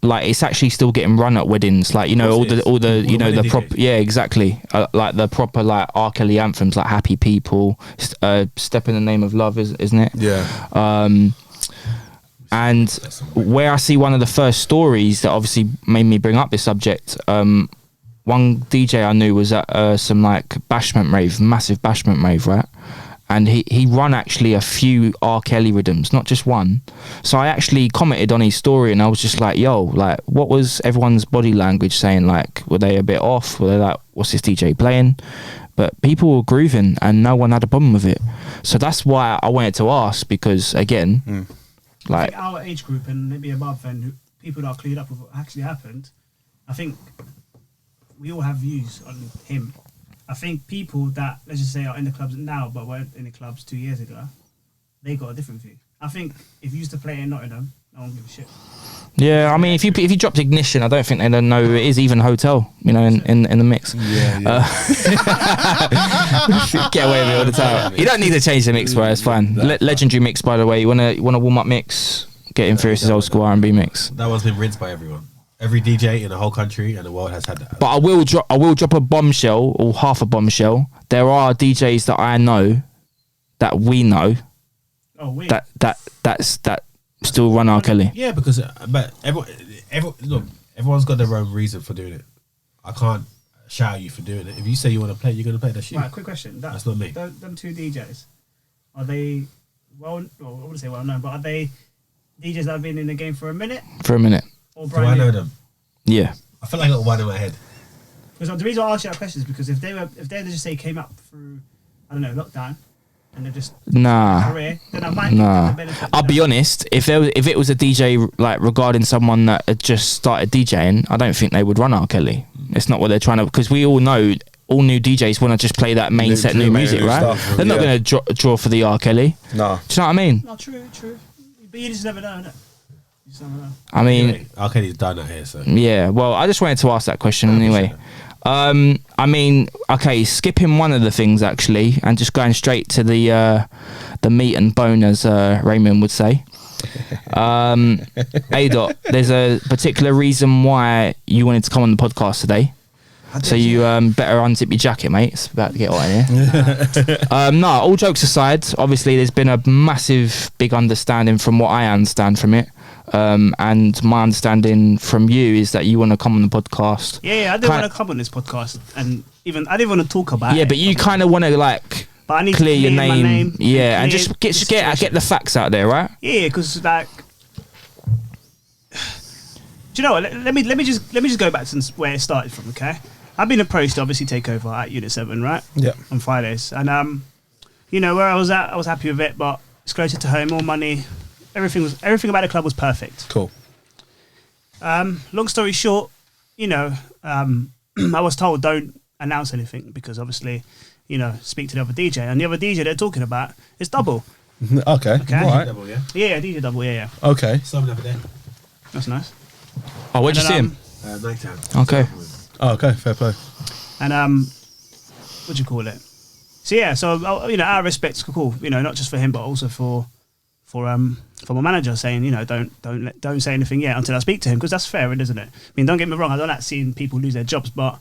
like it's actually still getting run at weddings, like all the All the the wedding proper DJs. exactly like the proper like R. Kelly anthems like Happy People, Step in the Name of Love, isn't it? Yeah. And where I see one of the first stories that obviously made me bring up this subject, one DJ I knew was at some like bashment rave, massive bashment rave, right? And he run actually a few R. Kelly rhythms, not just one. So I actually commented on his story and I was just like, yo, like what was everyone's body language saying? Like, were they a bit off? Were they like, what's this DJ playing? But people were grooving and no one had a problem with it. So that's why I wanted to ask, because again, I like, think our age group and maybe above, and people that are clued up with what actually happened, I think we all have views on him. I think people that, let's just say, are in the clubs now but weren't in the clubs 2 years ago, they got a different view. I think if you used to play in Nottingham, no one give a shit. yeah, I mean, if you dropped Ignition, I don't think they don't know who it is, even Hotel, in the mix. Yeah. Get away with it all the time. You don't need to change the mix, bro. It's fine. Legendary mix, by the way. You wanna warm up mix? Get Intheorious' old school R&B mix. That one's been rinsed by everyone. Every DJ in the whole country and the world has had that. But I will drop a bombshell or half a bombshell. There are DJs that I know, that we know, Oh, wait. that still run R. Kelly. Yeah, because but everyone's got their own reason for doing it. I can't shout at you for doing it. If you say you want to play, you're going to play. That's you. Right, quick question. That's not me. Them two DJs, are they I wouldn't say well known, but are they DJs that have been in the game for a minute? For a minute. Or Do I know them? Yeah. I feel like I got one in my head. Because the reason I asked you that question is because if they just say came up through, I don't know, lockdown, and they're just Nah. career, then I might Nah. give them the benefit. I'll be honest. If it was a DJ like regarding someone that had just started DJing, I don't think they would run R. Kelly. It's not what they're trying to, because we all know all new DJs want to just play that main set new music, right? Stuff, They're not going to draw for the R. Kelly. No. Do you know what I mean? No, true. But you just never know, innit? You just never know. I mean, R. Kelly's done that here, so. yeah. Well, I just wanted to ask that question anyway. I mean, okay, skipping one of the things actually, and just going straight to the meat and bone, as Raymond would say. ADot, there's a particular reason why you wanted to come on the podcast today. So you better unzip your jacket, mate. It's about to get hot in here. No, all jokes aside, obviously there's been a massive, big understanding from what I understand from it. And my understanding from you is that you want to come on the podcast. Yeah, I didn't want to come on this podcast, and even I didn't want to talk about it. Yeah, but you kind of want to like but I need clear to your my name. Yeah, and clear just get the facts out there, right? Yeah, because like, do you know what? Let me just go back since where it started from. Okay, I've been approached to obviously take over at Unit 7, right? Yeah. On Fridays, and you know where I was at, I was happy with it, but it's closer to home, more money. Everything about the club was perfect. Cool. Long story short, you know, I was told don't announce anything because obviously, you know, speak to the other DJ, and the other DJ they're talking about is Double. Okay. Right. Double, yeah? Yeah, DJ Double. Yeah. Okay. Some the other day. That's nice. Oh, where'd you see him? Nighttime. Okay. Oh, okay. Fair play. And what do you call it? So yeah, so you know, our respect's cool. You know, not just for him, but also for my manager, saying, you know, don't say anything yet until I speak to him, because that's fair, isn't it? I mean, don't get me wrong, I don't like seeing people lose their jobs, but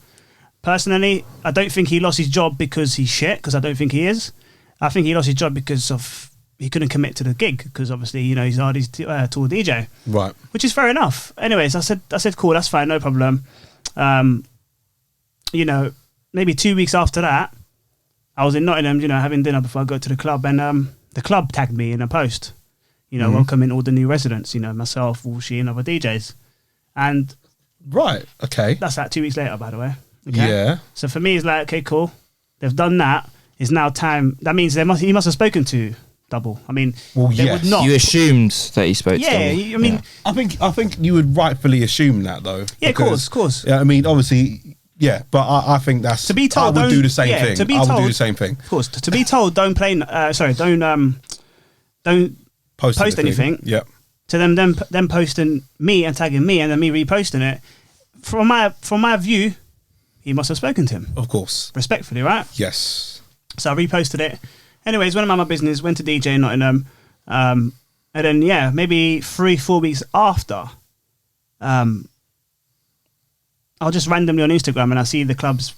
personally, I don't think he lost his job because he's shit, because I don't think he is. I think he lost his job because of he couldn't commit to the gig, because obviously, you know, he's already tour DJ, Right. which is fair enough. Anyways, I said, cool, that's fine, no problem. You know, maybe 2 weeks after that, I was in Nottingham, you know, having dinner before I go to the club, and the club tagged me in a post, you know, welcoming all the new residents, you know, myself, Walshy, and other DJs. And Right. Okay. that's like 2 weeks later, by the way. Okay? Yeah. So for me, it's like, okay, cool. They've done that. It's now time. That means he must have spoken to Double. I mean, Well, they yes. would not. You assumed that he spoke to Yeah, Double. I mean, I think you would rightfully assume that though. yeah, of because- course. Yeah. I mean, obviously, yeah, but I think that's To be told, I would do don't- the same yeah, thing. to be I would do told- the same thing. Of course. To be told, don't post anything. Yep. To them posting me and tagging me and then me reposting it. From my view, he must have spoken to him Of course. respectfully, right? Yes. So I reposted it. Anyways, went about my business, went to DJ in Nottingham, and then yeah, maybe 3-4 weeks after, I'll just randomly on Instagram and I see the club's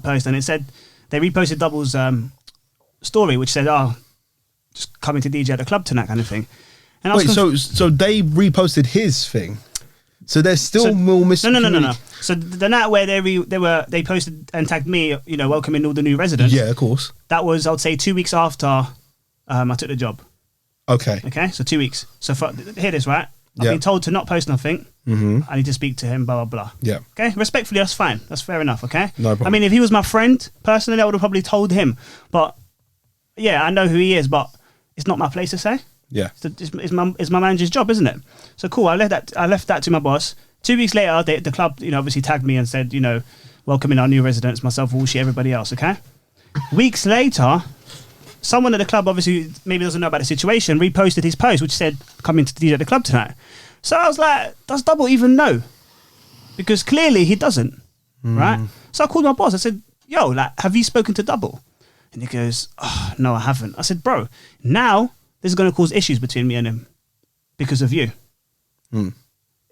post, and it said they reposted Double's story, which said, "Oh, just coming to DJ at the club tonight," kind of thing. And I was Wait, so they reposted his thing. So there's still So- more missing. No. So the night where they posted and tagged me, you know, welcoming all the new residents. Yeah, of course. That was, I would say, 2 weeks after I took the job. Okay. Okay, so 2 weeks. So hear this, right? I've Yeah. been told to not post nothing. Mm-hmm. I need to speak to him, blah, blah, blah. Yeah. Okay, respectfully, that's fine. That's fair enough, okay? No problem. I mean, if he was my friend, personally, I would have probably told him. But, yeah, I know who he is, but it's not my place to say. Yeah. It's my manager's job, isn't it? So cool, I left that to my boss. 2 weeks later, the club, you know, obviously tagged me and said, you know, welcoming our new residents, myself, Walshy, everybody else, okay? Weeks later, someone at the club, obviously maybe doesn't know about the situation, reposted his post, which said, "Coming to DJ at the club tonight." So I was like, does Double even know? Because clearly he doesn't, right? So I called my boss. I said, "Yo, like, have you spoken to Double?" And he goes, "Oh, no, I haven't." I said, "Bro, now this is going to cause issues between me and him because of you."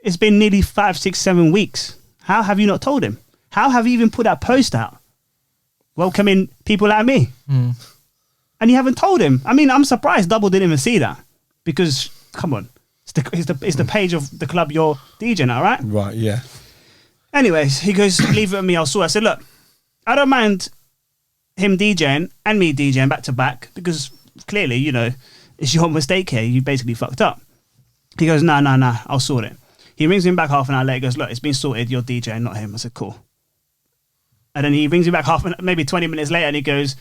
It's been nearly 5, 6, 7 weeks. How have you not told him? How have you even put that post out welcoming people like me? And you haven't told him. I mean, I'm surprised Double didn't even see that, because come on, it's the page of the club you're DJing at, right? Right. Yeah. Anyways, he goes, leave it with me, I'll sort it. I said, look, I don't mind him DJing and me DJing back to back because clearly, you know, it's your mistake here. You basically fucked up. He goes, nah, I'll sort it. He rings him back half an hour later, goes, look, it's been sorted, you're DJing, not him. I said, cool. And then he rings me back maybe 20 minutes later and he goes,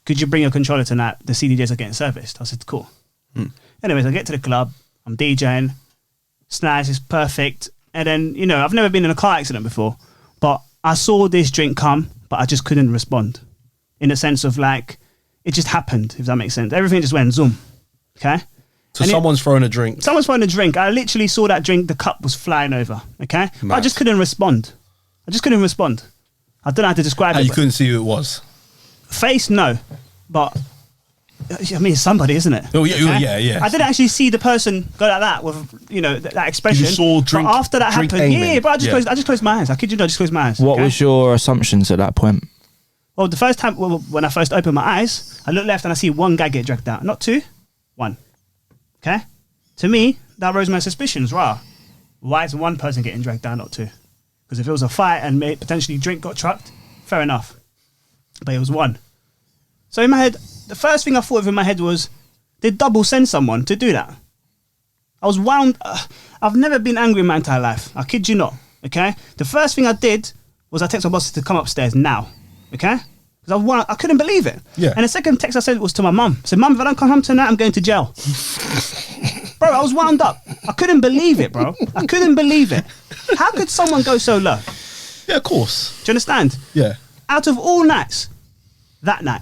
could you bring your controller tonight? The CDJs are getting serviced. I said, cool. Anyways, I get to the club, I'm DJing, it's nice, it's perfect. And then, you know, I've never been in a car accident before, but I saw this drink come, but I just couldn't respond. In the sense of like, it just happened, if that makes sense. Everything just went zoom. Okay? So someone's throwing a drink. Someone's throwing a drink. I literally saw that drink, the cup was flying over. Okay? But I just couldn't respond. I don't know how to describe it. And you couldn't see who it was? Face, no. But, I mean, it's somebody, isn't it? Oh, yeah, yeah. I didn't actually see the person go like that with, you know, that expression. You saw drink. But after that drink happened, aiming. but I just closed my eyes. I kid you not, I just closed my eyes. What was your assumptions at that point? Well, the first time, when I first opened my eyes, I look left and I see one guy get dragged out. Not two, one. Okay? To me, that rose my suspicions. Rah. Why is one person getting dragged down, not two? Because if it was a fight and potentially drink got trucked, fair enough. But it was one. So in my head, the first thing I thought of in my head was, did Double send someone to do that? I was wound. I've never been angry in my entire life. I kid you not. Okay? The first thing I did was I texted my boss to come upstairs now. Okay? Because I couldn't believe it. Yeah. And the second text I sent was to my mum. I said, Mum, if I don't come home tonight, I'm going to jail. Bro, I was wound up. I couldn't believe it, bro. I couldn't believe it. How could someone go so low? Yeah, of course. Do you understand? Yeah. Out of all nights, that night.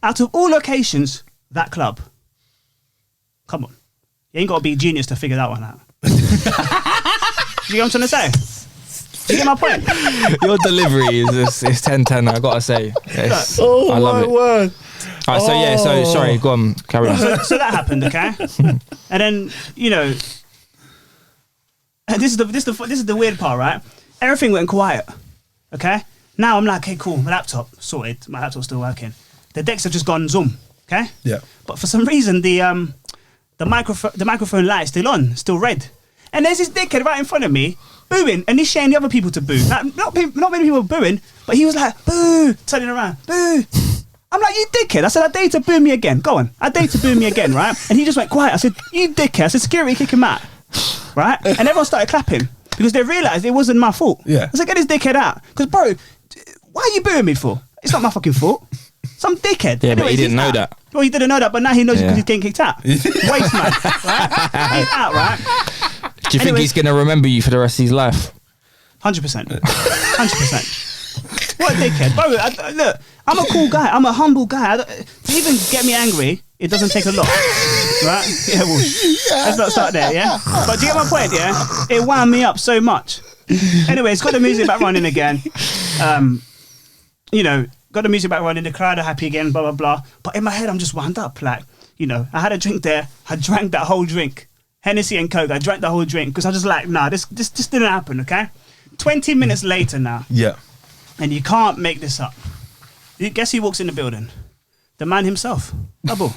Out of all locations, that club. Come on. You ain't got to be a genius to figure that one out. You get what I'm trying to say? You get my point? Your delivery is 10-10, I gotta say. Oh, I love my it. word. All right, so yeah, so sorry, go on, carry on. So that happened, okay? And then, you know, this is the weird part, right? Everything went quiet, okay? Now I'm like, okay, cool, my laptop sorted, my laptop's still working. The decks have just gone zoom, okay? Yeah. But for some reason, the microphone light is still on, still red. And there's this dickhead right in front of me, booing, initiating the other people to boo. Like, not many people were booing, but he was like, boo, turning around, boo. I'm like, you dickhead. I said, I dare you to boo me again. Go on. I dare you to boo me again, right? And he just went quiet. I said, you dickhead. I said, security, kick him out. Right? And everyone started clapping because they realised it wasn't my fault. Yeah. I said, get this dickhead out. Because, bro, why are you booing me for? It's not my fucking fault. Some dickhead. Yeah, Anyways, but he didn't know out. that. Well, he didn't know that, but now he knows because Yeah. he's getting kicked out. Waste man, right? He's out, right? Do you think he's going to remember you for the rest of his life? 100%. 100%. What a dickhead. Bro, look, I'm a cool guy. I'm a humble guy. To even get me angry, it doesn't take a lot. Right? Yeah, well, let's not start there, yeah? But do you get my point, yeah? It wound me up so much. Anyway, it's got the music back running again. You know, got the music back running, the crowd are happy again, blah, blah, blah. But in my head, I'm just wound up. Like, you know, I had a drink there. I drank that whole drink. Hennessy and Coke. I drank the whole drink because I was just like, nah, this didn't happen, okay? 20 minutes later now. Yeah. And you can't make this up. Guess who walks in the building? The man himself. Double.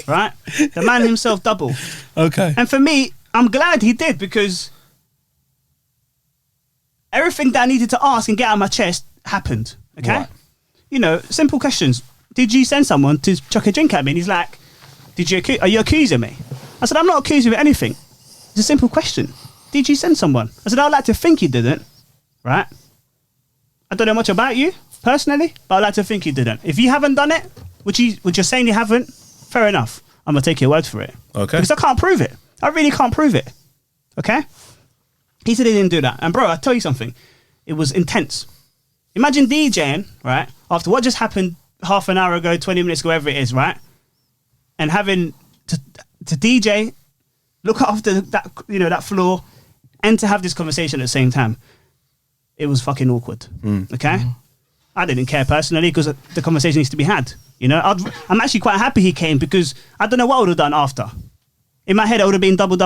Right? The man himself, Double. Okay. And for me, I'm glad he did because everything that I needed to ask and get out of my chest happened. Okay? Right. You know, simple questions. Did you send someone to chuck a drink at me? And he's like, are you accusing me? I said, I'm not accusing you of anything. It's a simple question. Did you send someone? I said, I'd like to think you didn't. Right? I don't know much about you, personally, but I'd like to think you didn't. If you haven't done it, which you're saying you haven't, fair enough. I'm going to take your word for it. Okay. Because I can't prove it. I really can't prove it. Okay? He said he didn't do that. And bro, I'll tell you something. It was intense. Imagine DJing, right, after what just happened half an hour ago, 20 minutes ago, whatever it is, right? And having to DJ, look after that, you know, that floor, and to have this conversation at the same time. It was fucking awkward. Okay? I didn't care personally because the conversation needs to be had. You know, I'm actually quite happy he came because I don't know what I would have done after. In my head, it would have been double.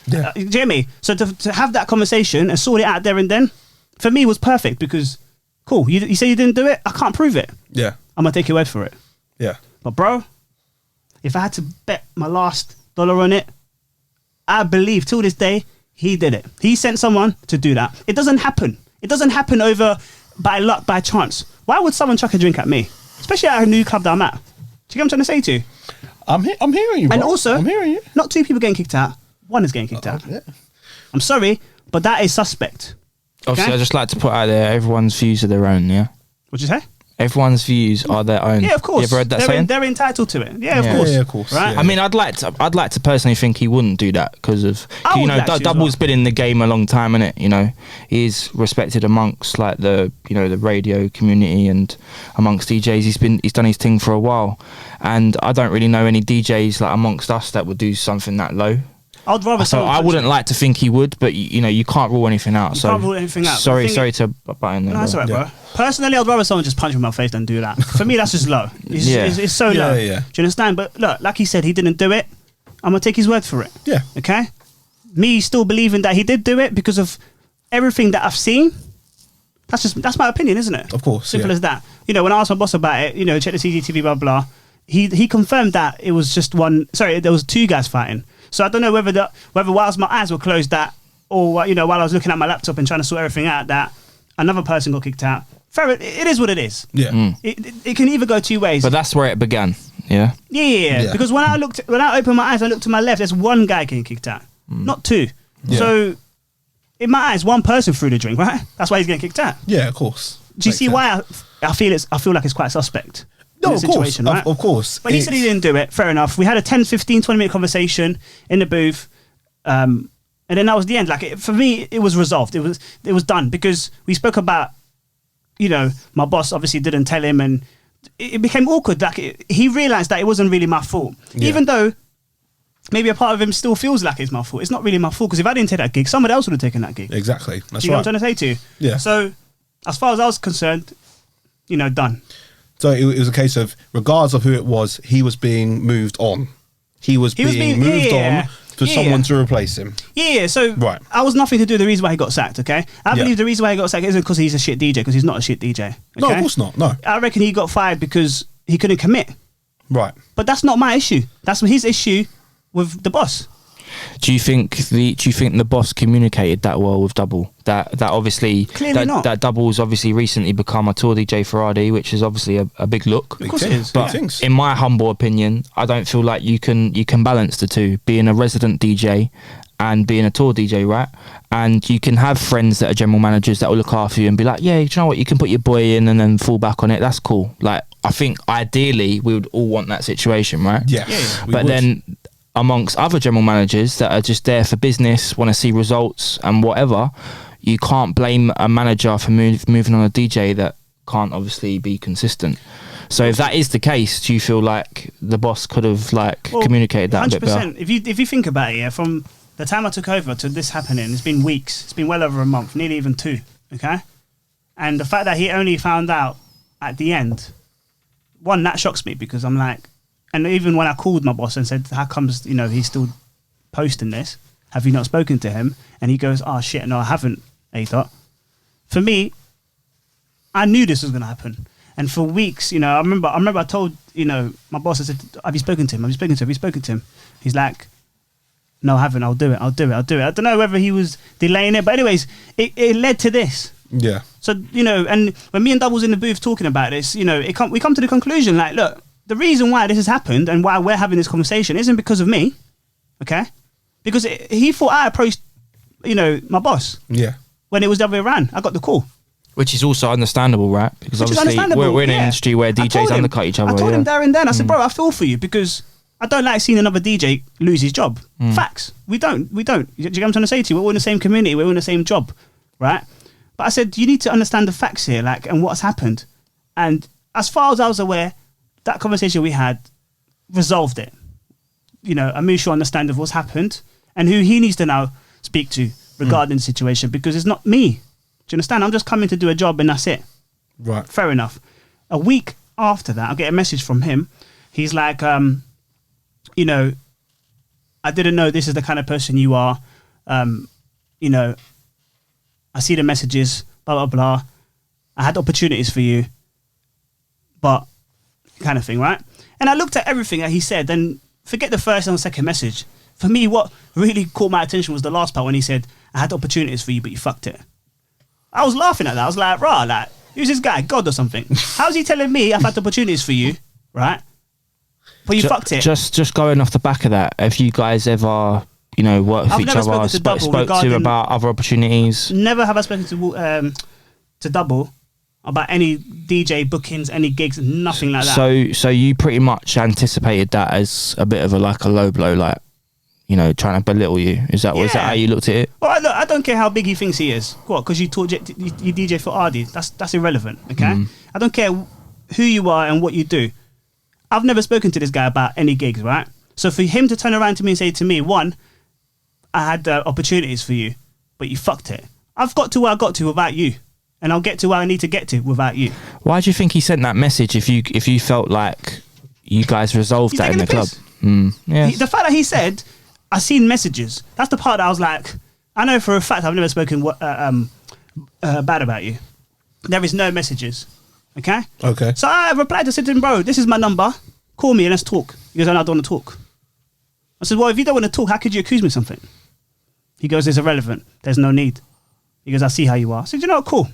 Yeah. Do you hear me? So to have that conversation and sort it out there and then, for me, was perfect because, cool, you say you didn't do it? I can't prove it. Yeah. I'm going to take your word for it. Yeah. But bro, if I had to bet my last dollar on it, I believe till this day, He did it. He sent someone to do that. It doesn't happen. It doesn't happen over by luck, by chance. Why would someone chuck a drink at me? Especially at a new club that I'm at. Do you get what I'm trying to say to you? I'm hearing you, bro. And also, I'm hearing you. not 2 people getting kicked out. 1 is getting kicked out. Yeah. I'm sorry, but that is suspect. Obviously, Okay? I just like to put out there, everyone's views are their own, yeah? What'd you say? Everyone's views are their own. Yeah, of course. You ever heard that saying? They're entitled to it. Yeah, of Yeah. course. Yeah, of course. Right? Yeah. I mean, I'd like to personally think he wouldn't do that because of, I you would know, like to as Double's well. been in the game a long time, innit? You know, he's respected amongst like the radio community and amongst DJs. He's done his thing for a while, and I don't really know any DJs like amongst us that would do something that low. I'd rather So someone I punch wouldn't me. like to think he would, but you can't rule anything out. You can't rule anything out. Sorry, The thing to butt in there. No, that's bro. all right, Yeah. bro. Personally, I'd rather someone just punch me in my face than do that. For me, that's just low. Yeah. It's so Yeah, low. yeah. Do you understand? But look, like he said, he didn't do it. I'm going to take his word for it. Yeah. Okay? Me still believing that he did do it because of everything that I've seen. That's my opinion, isn't it? Of course, Simple yeah. as that. You know, when I asked my boss about it, check the CCTV, blah, blah. He confirmed that it was just there was 2 guys fighting. So I don't know whether whilst my eyes were closed that, or while I was looking at my laptop and trying to sort everything out, that another person got kicked out. Fair, it is what it is. Yeah. It can either go 2 ways. But that's where it began. Yeah. Yeah. Yeah. Because when I opened my eyes, I looked to my left. There's 1 guy getting kicked out, not 2. Yeah. So in my eyes, 1 person threw the drink. Right? That's why he's getting kicked out. Yeah, of course. Do you Makes see sense. why I feel like it's quite suspect? No, in of the course. situation, right? Of course. But he said he didn't do it. Fair enough. We had a 10, 15, 20 minute conversation in the booth. And then that was the end. Like for me, it was resolved. It was done because we spoke about, my boss obviously didn't tell him, and it became awkward. Like he realized that it wasn't really my fault, Yeah. even though maybe a part of him still feels like it's my fault. It's not really my fault because if I didn't take that gig, someone else would have taken that gig. Exactly. That's Do you know right. what I'm trying to say to you? Yeah. So as far as I was concerned, done. So it was a case of, regardless of who it was, he was being moved on. He was being moved yeah. on for Yeah. someone to replace him. Yeah, so Right. I was nothing to do with the reason why he got sacked, okay? I Yeah. believe the reason why he got sacked isn't because he's a shit DJ, because he's not a shit DJ. Okay? No, of course not. No. I reckon he got fired because he couldn't commit. Right. But that's not my issue. That's his issue with the boss. Do you think the boss communicated that well with Double? That obviously Clearly not. that Double's obviously recently become a tour DJ for RD, which is obviously a big look. Big course it things. is. Big But things. in my humble opinion, I don't feel like you can balance the two, being a resident DJ and being a tour DJ, right? And you can have friends that are general managers that will look after you and be like, yeah, you know what, you can put your boy in and then fall back on it. That's cool. Like, I think ideally we would all want that situation, right? Yes. Yeah. we But would. then amongst other general managers that are just there for business, want to see results and whatever, you can't blame a manager for moving on a DJ that can't obviously be consistent. So if that is the case, do you feel like the boss could have Well, communicated that a bit better? 100%. If you think about it, yeah, from the time I took over to this happening, it's been weeks. It's been well over a month, nearly even 2, okay? And the fact that he only found out at the end, one, that shocks me because I'm like, and even when I called my boss and said, how comes, he's still posting this? Have you not spoken to him? And he goes, oh shit, no, I haven't, ADot. For me, I knew this was going to happen. And for weeks, I remember I told, my boss, I said, have you spoken to him? Have you spoken to him? He's like, no, I haven't. I'll do it. I don't know whether he was delaying it, but anyways, it led to this. Yeah. So, and when me and Double was in the booth talking about this, we come to the conclusion, like, look, the reason why this has happened and why we're having this conversation isn't because of me, okay? Because he thought I approached, my boss. Yeah. When it was the other way around. I got the call. Which is also understandable, right? Because Which is obviously understandable, we're in an yeah. industry where I told DJs him- undercut each other. I told yeah. him there and then, I said, bro, I feel for you because I don't like seeing another DJ lose his job. Facts. We don't. Do you get what I'm trying to say to you? We're all in the same community. We're all in the same job, right? But I said, you need to understand the facts here, like, and what's happened. And as far as I was aware, that conversation we had resolved it. A mutual understanding of what's happened and who he needs to now speak to regarding the situation, because it's not me. Do you understand? I'm just coming to do a job and that's it. Right. Fair enough. A week after that, I get a message from him. He's like, I didn't know this is the kind of person you are. I see the messages, blah, blah, blah. I had opportunities for you, but kind of thing, right? And I looked at everything that he said, and forget the first and second message. for me, what really caught my attention was the last part when he said, I had opportunities for you, but you fucked it. I was laughing at that. I was like, rah, like, who's this guy? God or something? How's he telling me I've had opportunities for you, right? But you fucked it. Just going off the back of that, have you guys ever, you know, worked with each other, spoke to about other opportunities? Never have I spoken to Double about any DJ bookings, any gigs, nothing like that. So you pretty much anticipated that as a bit of a low blow, like, you know, trying to belittle you. Is that how you looked at it? Well, I don't care how big he thinks he is. What? Because you DJ for Ardy. That's irrelevant. Okay. I don't care who you are and what you do. I've never spoken to this guy about any gigs, right? So for him to turn around to me and say to me, one, I had opportunities for you, but you fucked it. I've got to where I got to without you, and I'll get to where I need to get to without you. Why do you think he sent that message if you felt like you guys resolved that in the club? Yeah. The fact that he said, I seen messages, that's the part that I was like, I know for a fact I've never spoken bad about you. There is no messages. Okay? Okay. So I replied, I said to him, bro, this is my number. Call me and let's talk. He goes, I don't want to talk. I said, well, if you don't want to talk, how could you accuse me of something? He goes, it's irrelevant. There's no need. He goes, I see how you are. I said, you know what, cool.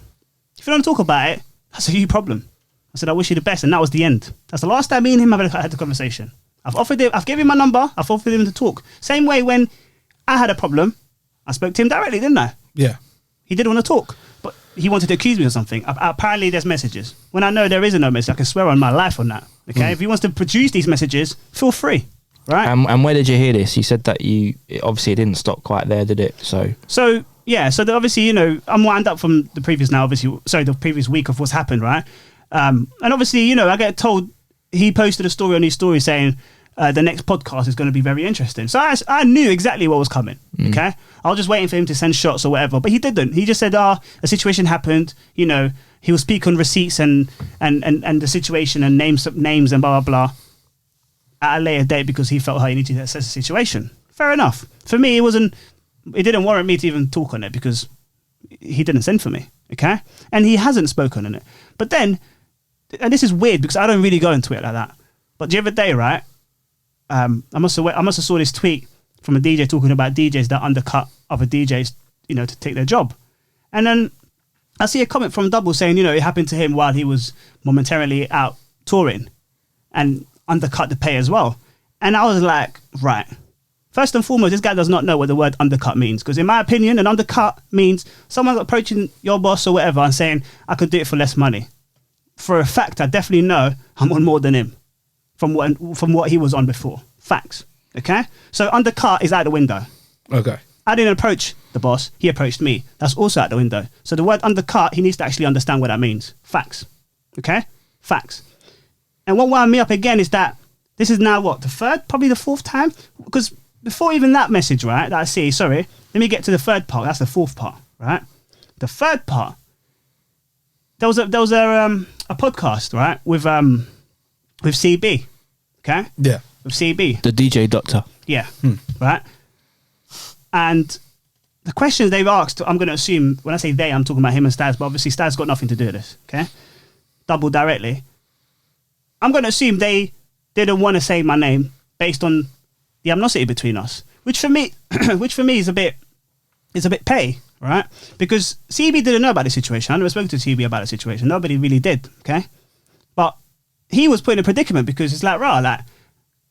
If you don't talk about it, that's a huge problem. I said, I wish you the best. And that was the end. That's the last time me and him had the conversation. I've given him my number. I've offered him to talk. Same way when I had a problem, I spoke to him directly, didn't I? Yeah. He didn't want to talk, but he wanted to accuse me of something. Apparently, there's messages. When I know there isn't no message, I can swear on my life on that. Okay, if he wants to produce these messages, feel free, right? And where did you hear this? You said that obviously it didn't stop quite there, did it? So yeah. So obviously, you know, I'm wound up from the previous the previous week of what's happened, right? And obviously, you know, I get told he posted a story on his story saying the next podcast is going to be very interesting. So I knew exactly what was coming. Okay, I was just waiting for him to send shots or whatever, but he didn't. He just said, a situation happened. You know, he will speak on receipts and the situation and names and blah, blah, blah at a later date because he felt how he needed to assess the situation. Fair enough. For me, it didn't warrant me to even talk on it because he didn't send for me. Okay, and he hasn't spoken on it. But then, and this is weird because I don't really go into it like that. But the other day, right? I must have saw this tweet from a DJ talking about DJs that undercut other DJs, you know, to take their job. And then I see a comment from Double saying, you know, it happened to him while he was momentarily out touring and undercut the pay as well. And I was like, right. First and foremost, this guy does not know what the word undercut means. Because in my opinion, an undercut means someone approaching your boss or whatever and saying, I could do it for less money. For a fact, I definitely know I'm on more than him. From what he was on before. Facts. Okay? So undercut is out the window. Okay. I didn't approach the boss. He approached me. That's also out the window. So the word undercut, he needs to actually understand what that means. Facts. Okay? Facts. And what wound me up again is that this is now what? The third? Probably the fourth time? Because before even that message, right, that I see, sorry, let me get to the third part. That's the fourth part, right? The third part. There was a podcast, right, with CB, okay? Yeah. With CB. The DJ doctor. Yeah, right? And the questions they've asked, I'm going to assume, when I say they, I'm talking about him and Staz, but obviously Staz got nothing to do with this, okay? Double directly. I'm going to assume they didn't want to say my name based on the animosity between us, which for me is a bit pay, right? Because CB didn't know about the situation. I never spoke to CB about the situation. Nobody really did, okay? But he was put in a predicament because it's like,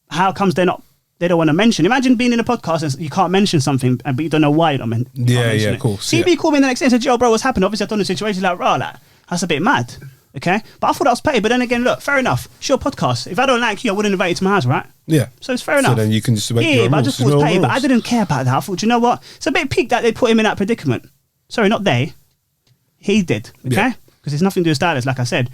how comes they don't want to mention? Imagine being in a podcast and you can't mention something, but you don't know why you can't mention it. Of course. CB called me the next day and said, yo, bro, what's happened? Obviously, I told him the situation, that's a bit mad, okay? But I thought that was petty, but then again, look, fair enough. It's your podcast. If I don't like you, I wouldn't invite you to my house, right? Yeah. So it's fair enough. So then you can just make your rules. But I just thought it was petty, but I didn't care about that. I thought, you know what? It's a bit peak that they put him in that predicament. Sorry, not they. He did, okay? Because it's nothing to do with stylist, like I said.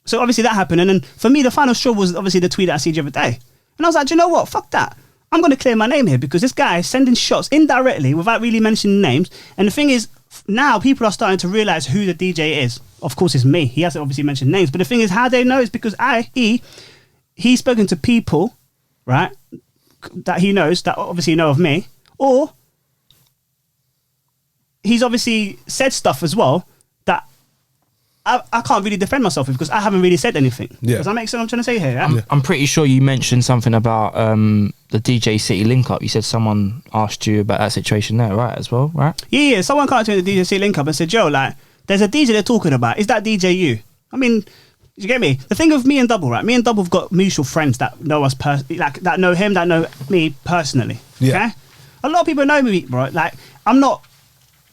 So obviously that happened. And then for me, the final straw was obviously the tweet that I see the other day. And I was like, do you know what? Fuck that. I'm going to clear my name here because this guy is sending shots indirectly without really mentioning names. And the thing is, now people are starting to realize who the DJ is. Of course, it's me. He hasn't obviously mentioned names. But the thing is, how they know is because he's spoken to people, right, that he knows, that obviously know of me. Or he's obviously said stuff as well that I can't really defend myself with because I haven't really said anything. Yeah. Does that make sense what I'm trying to say here? Yeah? I'm pretty sure you mentioned something about the DJ City link up, you said someone asked you about that situation there, right? As well, right? Yeah. Someone came to the DJ City link up and said, "Joe, like, there's a DJ they're talking about. Is that DJ you?" I mean, you get me? The thing with me and Double, right? Me and Double have got mutual friends that know us like that know him, that know me personally. Yeah. Okay? A lot of people know me, bro. Like, I'm not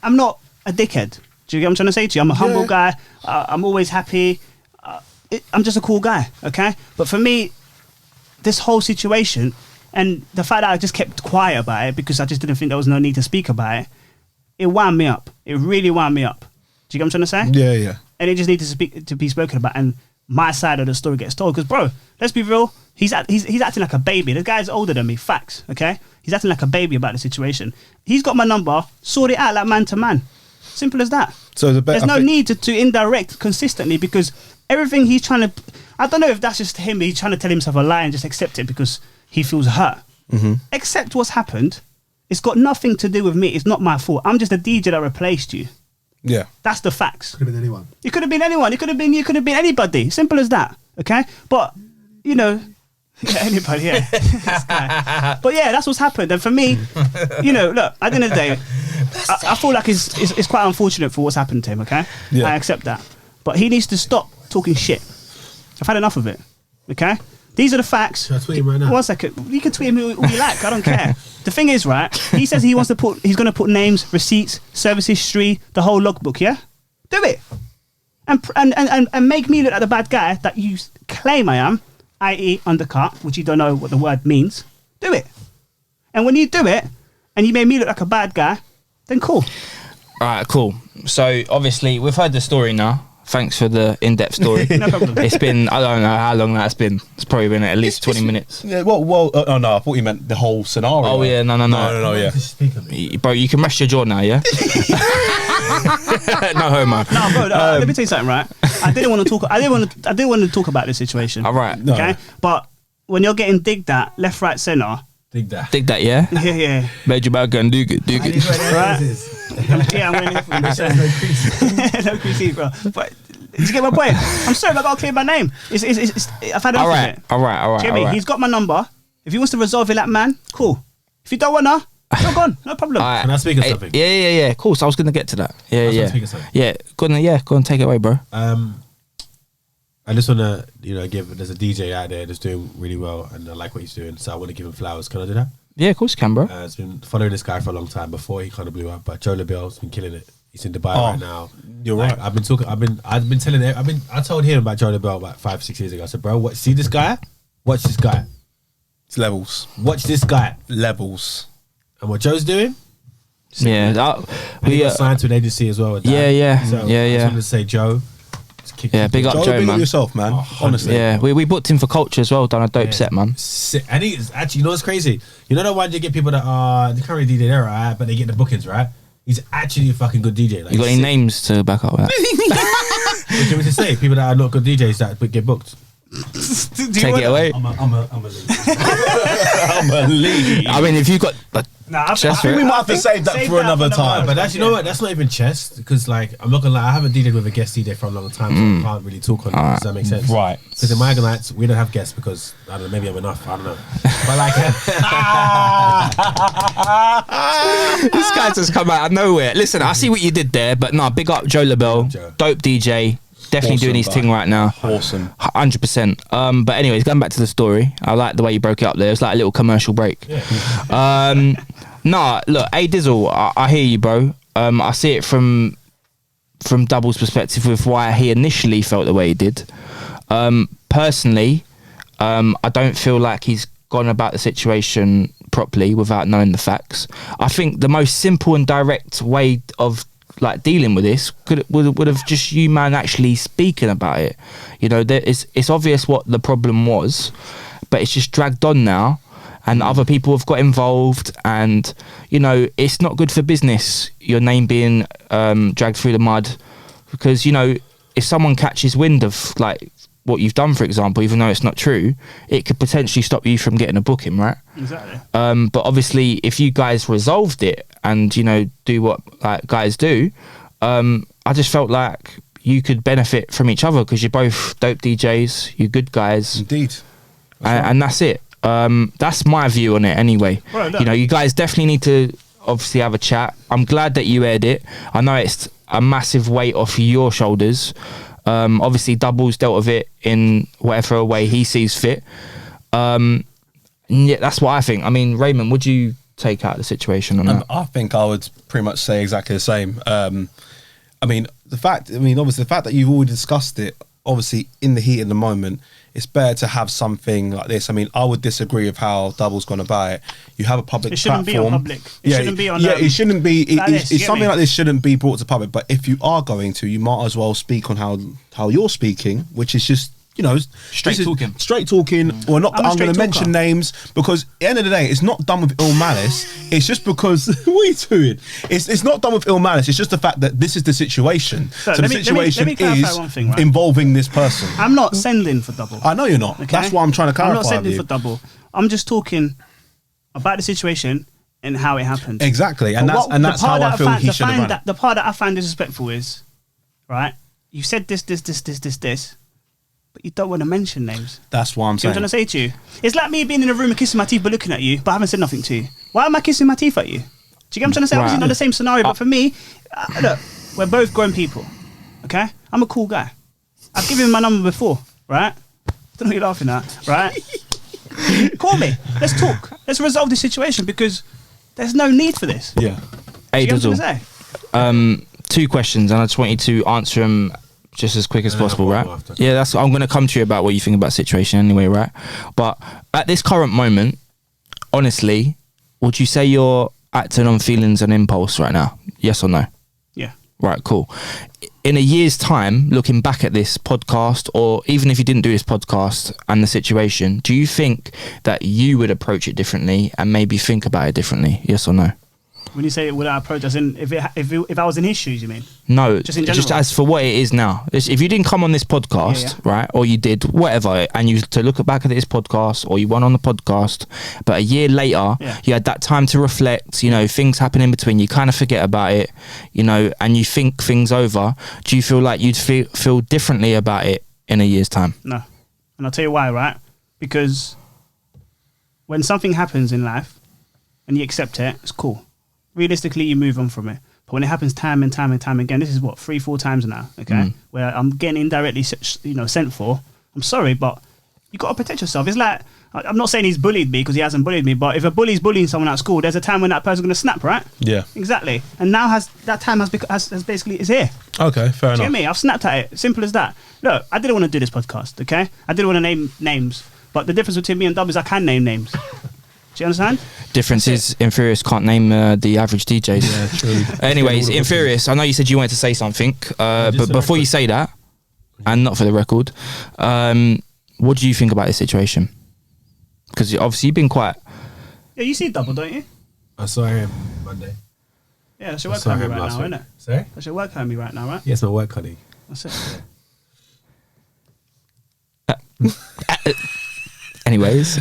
a dickhead. Do you get what I'm trying to say to you? I'm a humble guy. I'm always happy. I'm just a cool guy, okay? But for me, this whole situation and the fact that I just kept quiet about it because I just didn't think there was no need to speak about it, it wound me up. It really wound me up. Do you get what I'm trying to say? Yeah, yeah. And it just needs to be spoken about, and my side of the story gets told. Because, bro, let's be real, he's acting like a baby. The guy's older than me, facts, okay? He's acting like a baby about the situation. He's got my number, sort it out like man to man. Simple as that. So there's no need to indirect consistently, because everything he's trying to, I don't know if that's just him, he's trying to tell himself a lie and just accept it because he feels hurt. Mm-hmm. Accept what's happened. It's got nothing to do with me. It's not my fault. I'm just a DJ that replaced you. Yeah. That's the facts. Could have been anyone. It could have been anyone. It could have been you. Could have been anybody. Simple as that. Okay, but you know, yeah, anybody. Yeah. This guy. But yeah, that's what's happened. And for me, you know, look, at the end of the day, I feel like it's quite unfortunate for what's happened to him. Okay, Yeah. I accept that, but he needs to stop talking shit. I've had enough of it. Okay, these are the facts. Should I tweet him right now? 1 second. You can tweet him all you like. I don't care. The thing is, right? He says he's going to put names, receipts, service history, the whole logbook. Yeah, do it, and make me look like the bad guy that you claim I am, i.e., undercut, which you don't know what the word means. Do it, and when you do it, and you made me look like a bad guy, then cool. All right, cool. So obviously we've heard the story now. Thanks for the in-depth story. No problem. It's been, I don't know how long that's been. It's probably been at least 20 minutes. Yeah, well, oh no, I thought you meant the whole scenario. Oh yeah, no, yeah. Just speak on it. Bro, you can rest your jaw now, yeah? No homo. No, bro. Let me tell you something, right? I didn't want to talk about this situation. All right. No. Okay, but when you're getting digged at left, right, centre, Dig that. Dig that, yeah? yeah. Made your back and do it. Right. Yeah, I'm wearing it. No creases, bro. But did you get my point? I'm sorry, but I gotta clear my name. I've had enough of it. All right. Jimmy, he's got my number. If he wants to resolve it like man, cool. If you don't wanna, you're gone. No problem. All right. Can I speak of something? Yeah. Of course, I was gonna get to that. I was Yeah. gonna speak of something. Yeah, go on, take it away, bro. I just want to, give. There's a DJ out there that's doing really well, and I like what he's doing, so I want to give him flowers. Can I do that? Yeah, of course you can, bro. I've been following this guy for a long time before he kind of blew up, but Joe LaBelle's been killing it. He's in Dubai right now. You're Like, right. I told him about Joe LaBelle about 5-6 years ago. I said, bro, see this guy? Watch this guy. It's levels. Watch this guy. Levels. And what Joe's doing? Yeah, And he got signed to an agency as well. With that. Yeah. So Yeah. I just wanted to say, Joe. Yeah, big up Joe, Joe, big up man. yourself, man. Honestly. Yeah, we booked him for Culture as well. Done a dope set, man. And he's actually, what's crazy? You know the one you get people that they can't really DJ there, right? But they get the bookings, right? He's actually a fucking good DJ. Like, You got any names to back up with that? What do you want me to say? People that are not good DJs that get booked. Take it away. I'm a lead. I'm a lead. I mean, if you got Nah, Chest I think we it. might have to save that for another time. But that's, you know what? That's not even chest, because like I'm not gonna lie, I haven't DJed with a guest DJ for a long time, so I can't really talk on it. Does that make sense? Right. Because in my nights we don't have guests because I don't know, maybe I'm enough. I don't know. But like, This guy's just come out of nowhere. Listen, I see what you did there, but no, big up Joe LaBelle, Joe. dope DJ, definitely Awesome doing his guy. thing right now. Awesome. 100%. But anyways, going back to the story, I like the way you broke it up there. It's like a little commercial break. Nah, look, A Dizzle, I hear you, bro. I see it from Double's perspective with why he initially felt the way he did. Personally, I don't feel like he's gone about the situation properly without knowing the facts. I think the most simple and direct way of like dealing with this would have just you man actually speaking about it. You know, it's obvious what the problem was, but it's just dragged on now. And other people have got involved, and you know it's not good for business. Your name being dragged through the mud, because you know if someone catches wind of like what you've done, for example, even though it's not true, it could potentially stop you from getting a booking, right? Exactly. But obviously, if you guys resolved it and you know do what like guys do, I just felt like you could benefit from each other because you're both dope DJs, you're good guys, Indeed. and that's it. That's my view on it anyway. Right, you know, you guys definitely need to obviously have a chat. I'm glad that you aired it. I know it's a massive weight off your shoulders. Obviously Double's dealt with it in whatever way he sees fit. Yeah, that's what I think. I mean, Raymond, would you take out the situation on that? I think I would pretty much say exactly the same. Obviously the fact that you've already discussed it, obviously in the heat of the moment, it's better to have something like this. I mean, I would disagree with how Double's gone about it. You have a public platform. It shouldn't be on public. It shouldn't be on. It shouldn't be. It's something me? like this shouldn't be brought to public. But if you are going to, you might as well speak on how you're speaking, which is just, you know, straight talking. Or not. I'm going to mention names because at the end of the day, it's not done with ill malice. It's just because what are you doing? It's not done with ill malice. It's just the fact that this is the situation. So the situation is one thing, right? involving this person. I'm not sending for Double. I know you're not. Okay? That's why I'm trying to clarify. I'm not sending with for Double. I'm just talking about the situation and how it happened. Exactly, and that's how I feel he should have run it. The part that I find disrespectful is, right? You said this, but you don't want to mention names. That's what I'm saying. I'm trying to say to you. It's like me being in a room and kissing my teeth but looking at you, but I haven't said nothing to you. Why am I kissing my teeth at you? Do you get what I'm trying to say? Right. Obviously not the same scenario, but for me, look, we're both grown people, okay? I'm a cool guy. I've given him my number before, right? I don't know what you're laughing at, right? Call me. Let's talk. Let's resolve this situation because there's no need for this. Yeah. Hey, Do you get what I'm trying to say? 2 questions, and I just want you to answer them just as quick as possible, right? Yeah, I'm going to come to you about what you think about the situation anyway, right? But at this current moment, honestly, would you say you're acting on feelings and impulse right now? Yes or no? Yeah. Right, cool. In a year's time, looking back at this podcast, or even if you didn't do this podcast and the situation, do you think that you would approach it differently and maybe think about it differently? Yes or no? When you say would I approach, as in if I was in his shoes, you mean? No, just in general. Just as for what it is now. If you didn't come on this podcast, right, or you did whatever, and you to look back at this podcast, or you went on the podcast, but a year later, you had that time to reflect. You know, things happen in between. You kind of forget about it, you know, and you think things over. Do you feel like you'd feel differently about it in a year's time? No, and I'll tell you why. Right, because when something happens in life and you accept it, it's cool. Realistically, you move on from it. But when it happens time and time and time again, this is what 3-4 times now, okay? Where I'm getting indirectly, sent for. I'm sorry, but you got to protect yourself. It's like, I'm not saying he's bullied me because he hasn't bullied me, but if a bully's bullying someone at school, there's a time when that person's going to snap, right? Yeah. Exactly. And now has basically is here. Okay, fair enough. Do you get me? I've snapped at it. Simple as that. Look, I didn't want to do this podcast, okay? I didn't want to name names, but the difference between me and Dub is I can name names. Do you understand? Difference is Intheorious can't name the average DJs. Yeah, true. Anyways, Intheorious, I know you said you wanted to say something, but before you say that, and not for the record, what do you think about this situation? Because obviously you've been quite... Yeah, you see Double, don't you? I saw him Monday. Yeah, that's your work colleague right now, isn't it? Sorry? That's your work colleague right now, right? Yes, my work colleague. That's it. Anyways,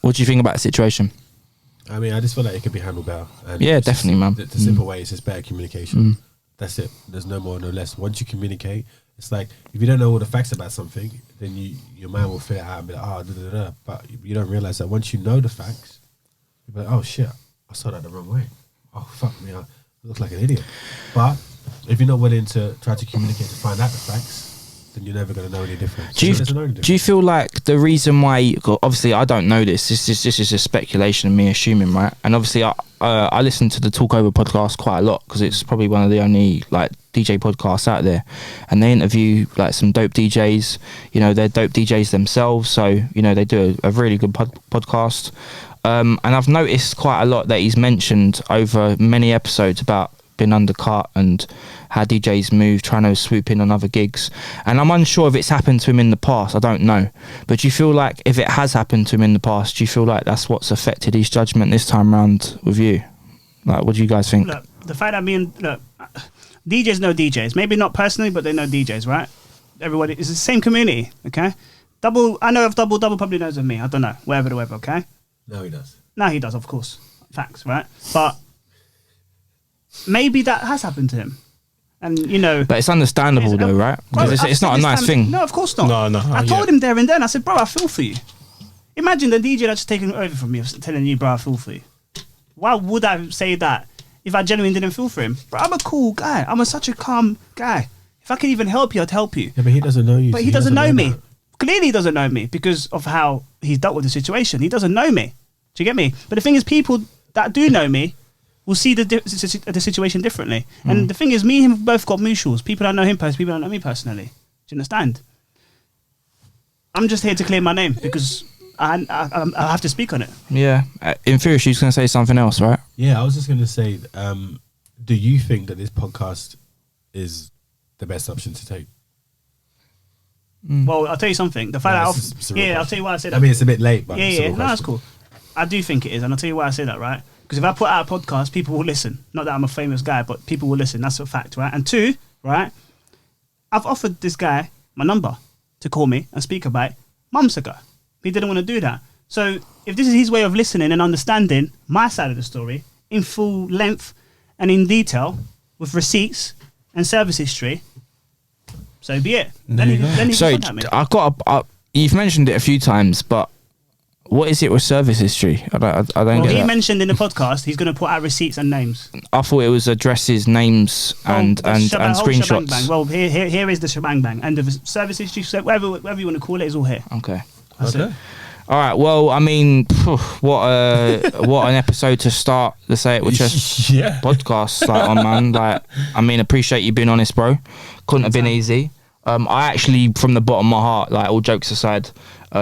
what do you think about the situation? I mean, I just feel like it could be handled better. And Yeah, definitely, man. The simple way is just better communication. That's it. There's no more, no less. Once you communicate, it's like if you don't know all the facts about something, then your mind will figure it out and be like, But you don't realize that once you know the facts, you're like, oh shit, I saw that the wrong way. Oh fuck me, I look like an idiot. But if you're not willing to try to communicate to find out the facts, then you're never going to know any difference. Do you feel like the reason why, obviously I don't know this is just speculation and me assuming, right? And obviously I listen to the Talk Over podcast quite a lot because it's probably one of the only like DJ podcasts out there, and they interview like some dope DJs. You know, they're dope DJs themselves, so you know they do a really good podcast. And I've noticed quite a lot that he's mentioned over many episodes about being undercut and how DJs move, trying to swoop in on other gigs. And I'm unsure if it's happened to him in the past, I don't know. But do you feel like if it has happened to him in the past, do you feel like that's what's affected his judgment this time round with you? Like, what do you guys think? Look, the fact that DJs know DJs. Maybe not personally, but they know DJs, right? Everybody, it's the same community, okay? I know of Double probably knows of me. I don't know, whatever, okay? No, he does. No, he does, of course. Facts, right? But maybe that has happened to him. And, you know... But it's understandable though, right? Because it's not a nice thing. No, of course not. No. I told him there and then, I said, bro, I feel for you. Imagine the DJ that's just taken over from me, telling you, bro, I feel for you. Why would I say that if I genuinely didn't feel for him? Bro, I'm a cool guy. I'm such a calm guy. If I can even help you, I'd help you. Yeah, but he doesn't know you. But he doesn't know me. Clearly he doesn't know me because of how he's dealt with the situation. He doesn't know me. Do you get me? But the thing is, people that do know me will see the situation differently. And the thing is, me and him have both got mutuals. People don't know him personally, people don't know me personally. Do you understand? I'm just here to clear my name because I have to speak on it. Yeah. Intheorious, she's going to say something else, right? Yeah, I was just going to say, do you think that this podcast is the best option to take? Well, I'll tell you something. The fact that I'll tell you why I said that. I mean, it's a bit late, but no, that's cool. I do think it is, and I'll tell you why I say that, right? Because if I put out a podcast, people will listen. Not that I'm a famous guy, but people will listen. That's a fact, right? And two, right? I've offered this guy my number to call me and speak about it months ago. He didn't want to do that. So if this is his way of listening and understanding my side of the story in full length and in detail with receipts and service history, so be it. Then he can contact me. You've mentioned it a few times, but what is it with service history? I don't get He that. mentioned in the podcast he's going to put out receipts and names. I thought it was addresses, names, and screenshots. Bang. Well, here is the shebang bang. And the service history, so whatever you want to call it, is all here. Okay. That's it. All right. Well, I mean, what an episode to start the Say It With Chest podcast on, man. Like, I mean, appreciate you being honest, bro. Couldn't have been easy. I actually, from the bottom of my heart, like all jokes aside,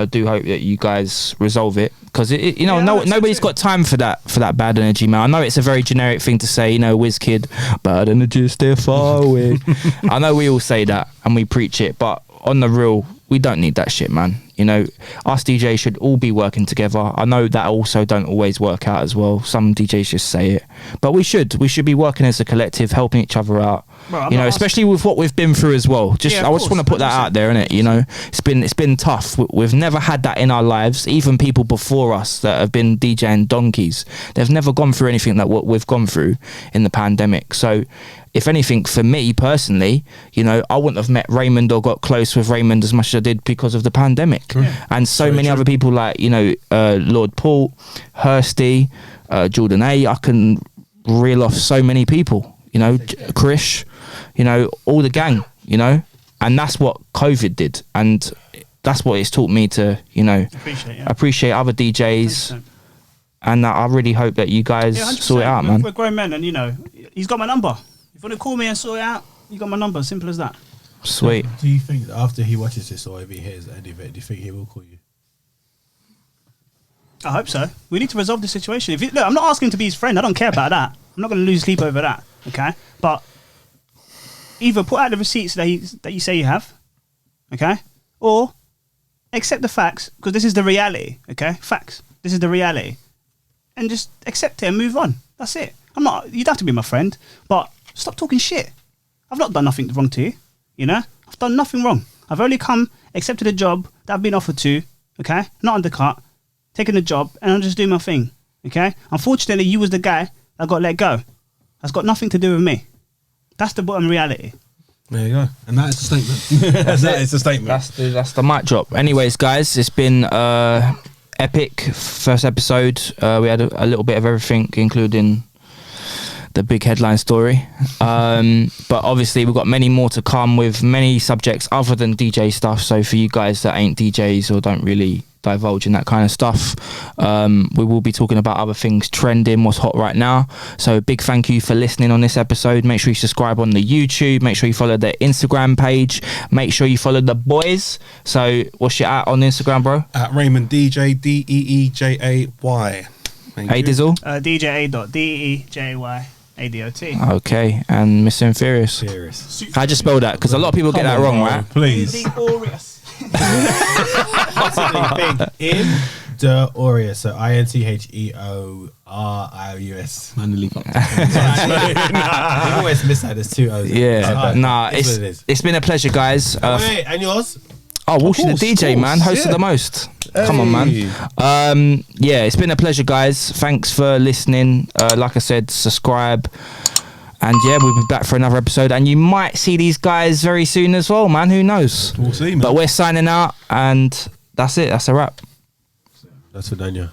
do hope that you guys resolve it because nobody's got time for that bad energy, man. I know it's a very generic thing to say, whiz kid, bad energy, stay far away. I know we all say that and we preach it, but on the real, we don't need that shit, man. Us DJs should all be working together. I know that also don't always work out as well. Some DJs just say it, but we should be working as a collective, helping each other out. Bro, especially with what we've been through as well. I just want to put that out there, innit? It's been tough. We've never had that in our lives. Even people before us that have been DJing donkeys, they've never gone through anything that what we've gone through in the pandemic. So if anything, for me personally, I wouldn't have met Raymond or got close with Raymond as much as I did because of the pandemic. And so many other people like, Lord Paul, Hursty, Jordan A. I can reel off so many people, Krish, all the gang, and that's what COVID did. And that's what it's taught me to, appreciate other DJs. 100%. And I really hope that you guys sort it out, man. We're grown men and, he's got my number. If you want to call me and sort it out, you got my number. Simple as that. Sweet. Do you think after he watches this or if he hears any of it, do you think he will call you? I hope so. We need to resolve the situation. Look, I'm not asking him to be his friend. I don't care about that. I'm not going to lose sleep over that. Okay? But either put out the receipts that you say you have, okay? Or accept the facts, because this is the reality, okay? Facts. This is the reality. And just accept it and move on. That's it. You don't have to be my friend, but stop talking shit. I've not done nothing wrong to you, I've done nothing wrong. I've only accepted a job that I've been offered to, okay? Not undercut, taking a job, and I'm just doing my thing, okay? Unfortunately, you was the guy that got let go. That's got nothing to do with me. That's the bottom reality. There you go. And that's a statement. It's a statement. That's the mic drop. Anyways, guys, it's been epic first episode. We had a little bit of everything, including the big headline story. But obviously we've got many more to come with many subjects other than DJ stuff. So for you guys that ain't DJs or don't really divulge in that kind of stuff, we will be talking about other things trending, what's hot right now. So big thank you for listening on this episode. Make sure you subscribe on the YouTube, make sure you follow the Instagram page, make sure you follow the boys. So what's your at on Instagram, bro? At Raymond DJ, DEEJAY. Hey Dizzle. DJ ADot DEEJAY ADOT. Okay, and Miss Intheorious. How'd you spell that? Because a lot of people get that wrong, right? Please. Intheorious. Intheorious. So INTHEORIOUS. Manually. I always miss that. There's two O's. Yeah. It's been a pleasure, guys. Wait, and yours? Oh, Walsh the DJ, man. Host of the most. Hey. Come on, man. Yeah, it's been a pleasure, guys. Thanks for listening. Like I said, subscribe. And yeah, we'll be back for another episode. And you might see these guys very soon as well, man. Who knows? We'll see, man. But we're signing out. And that's it. That's a wrap. That's for Danya.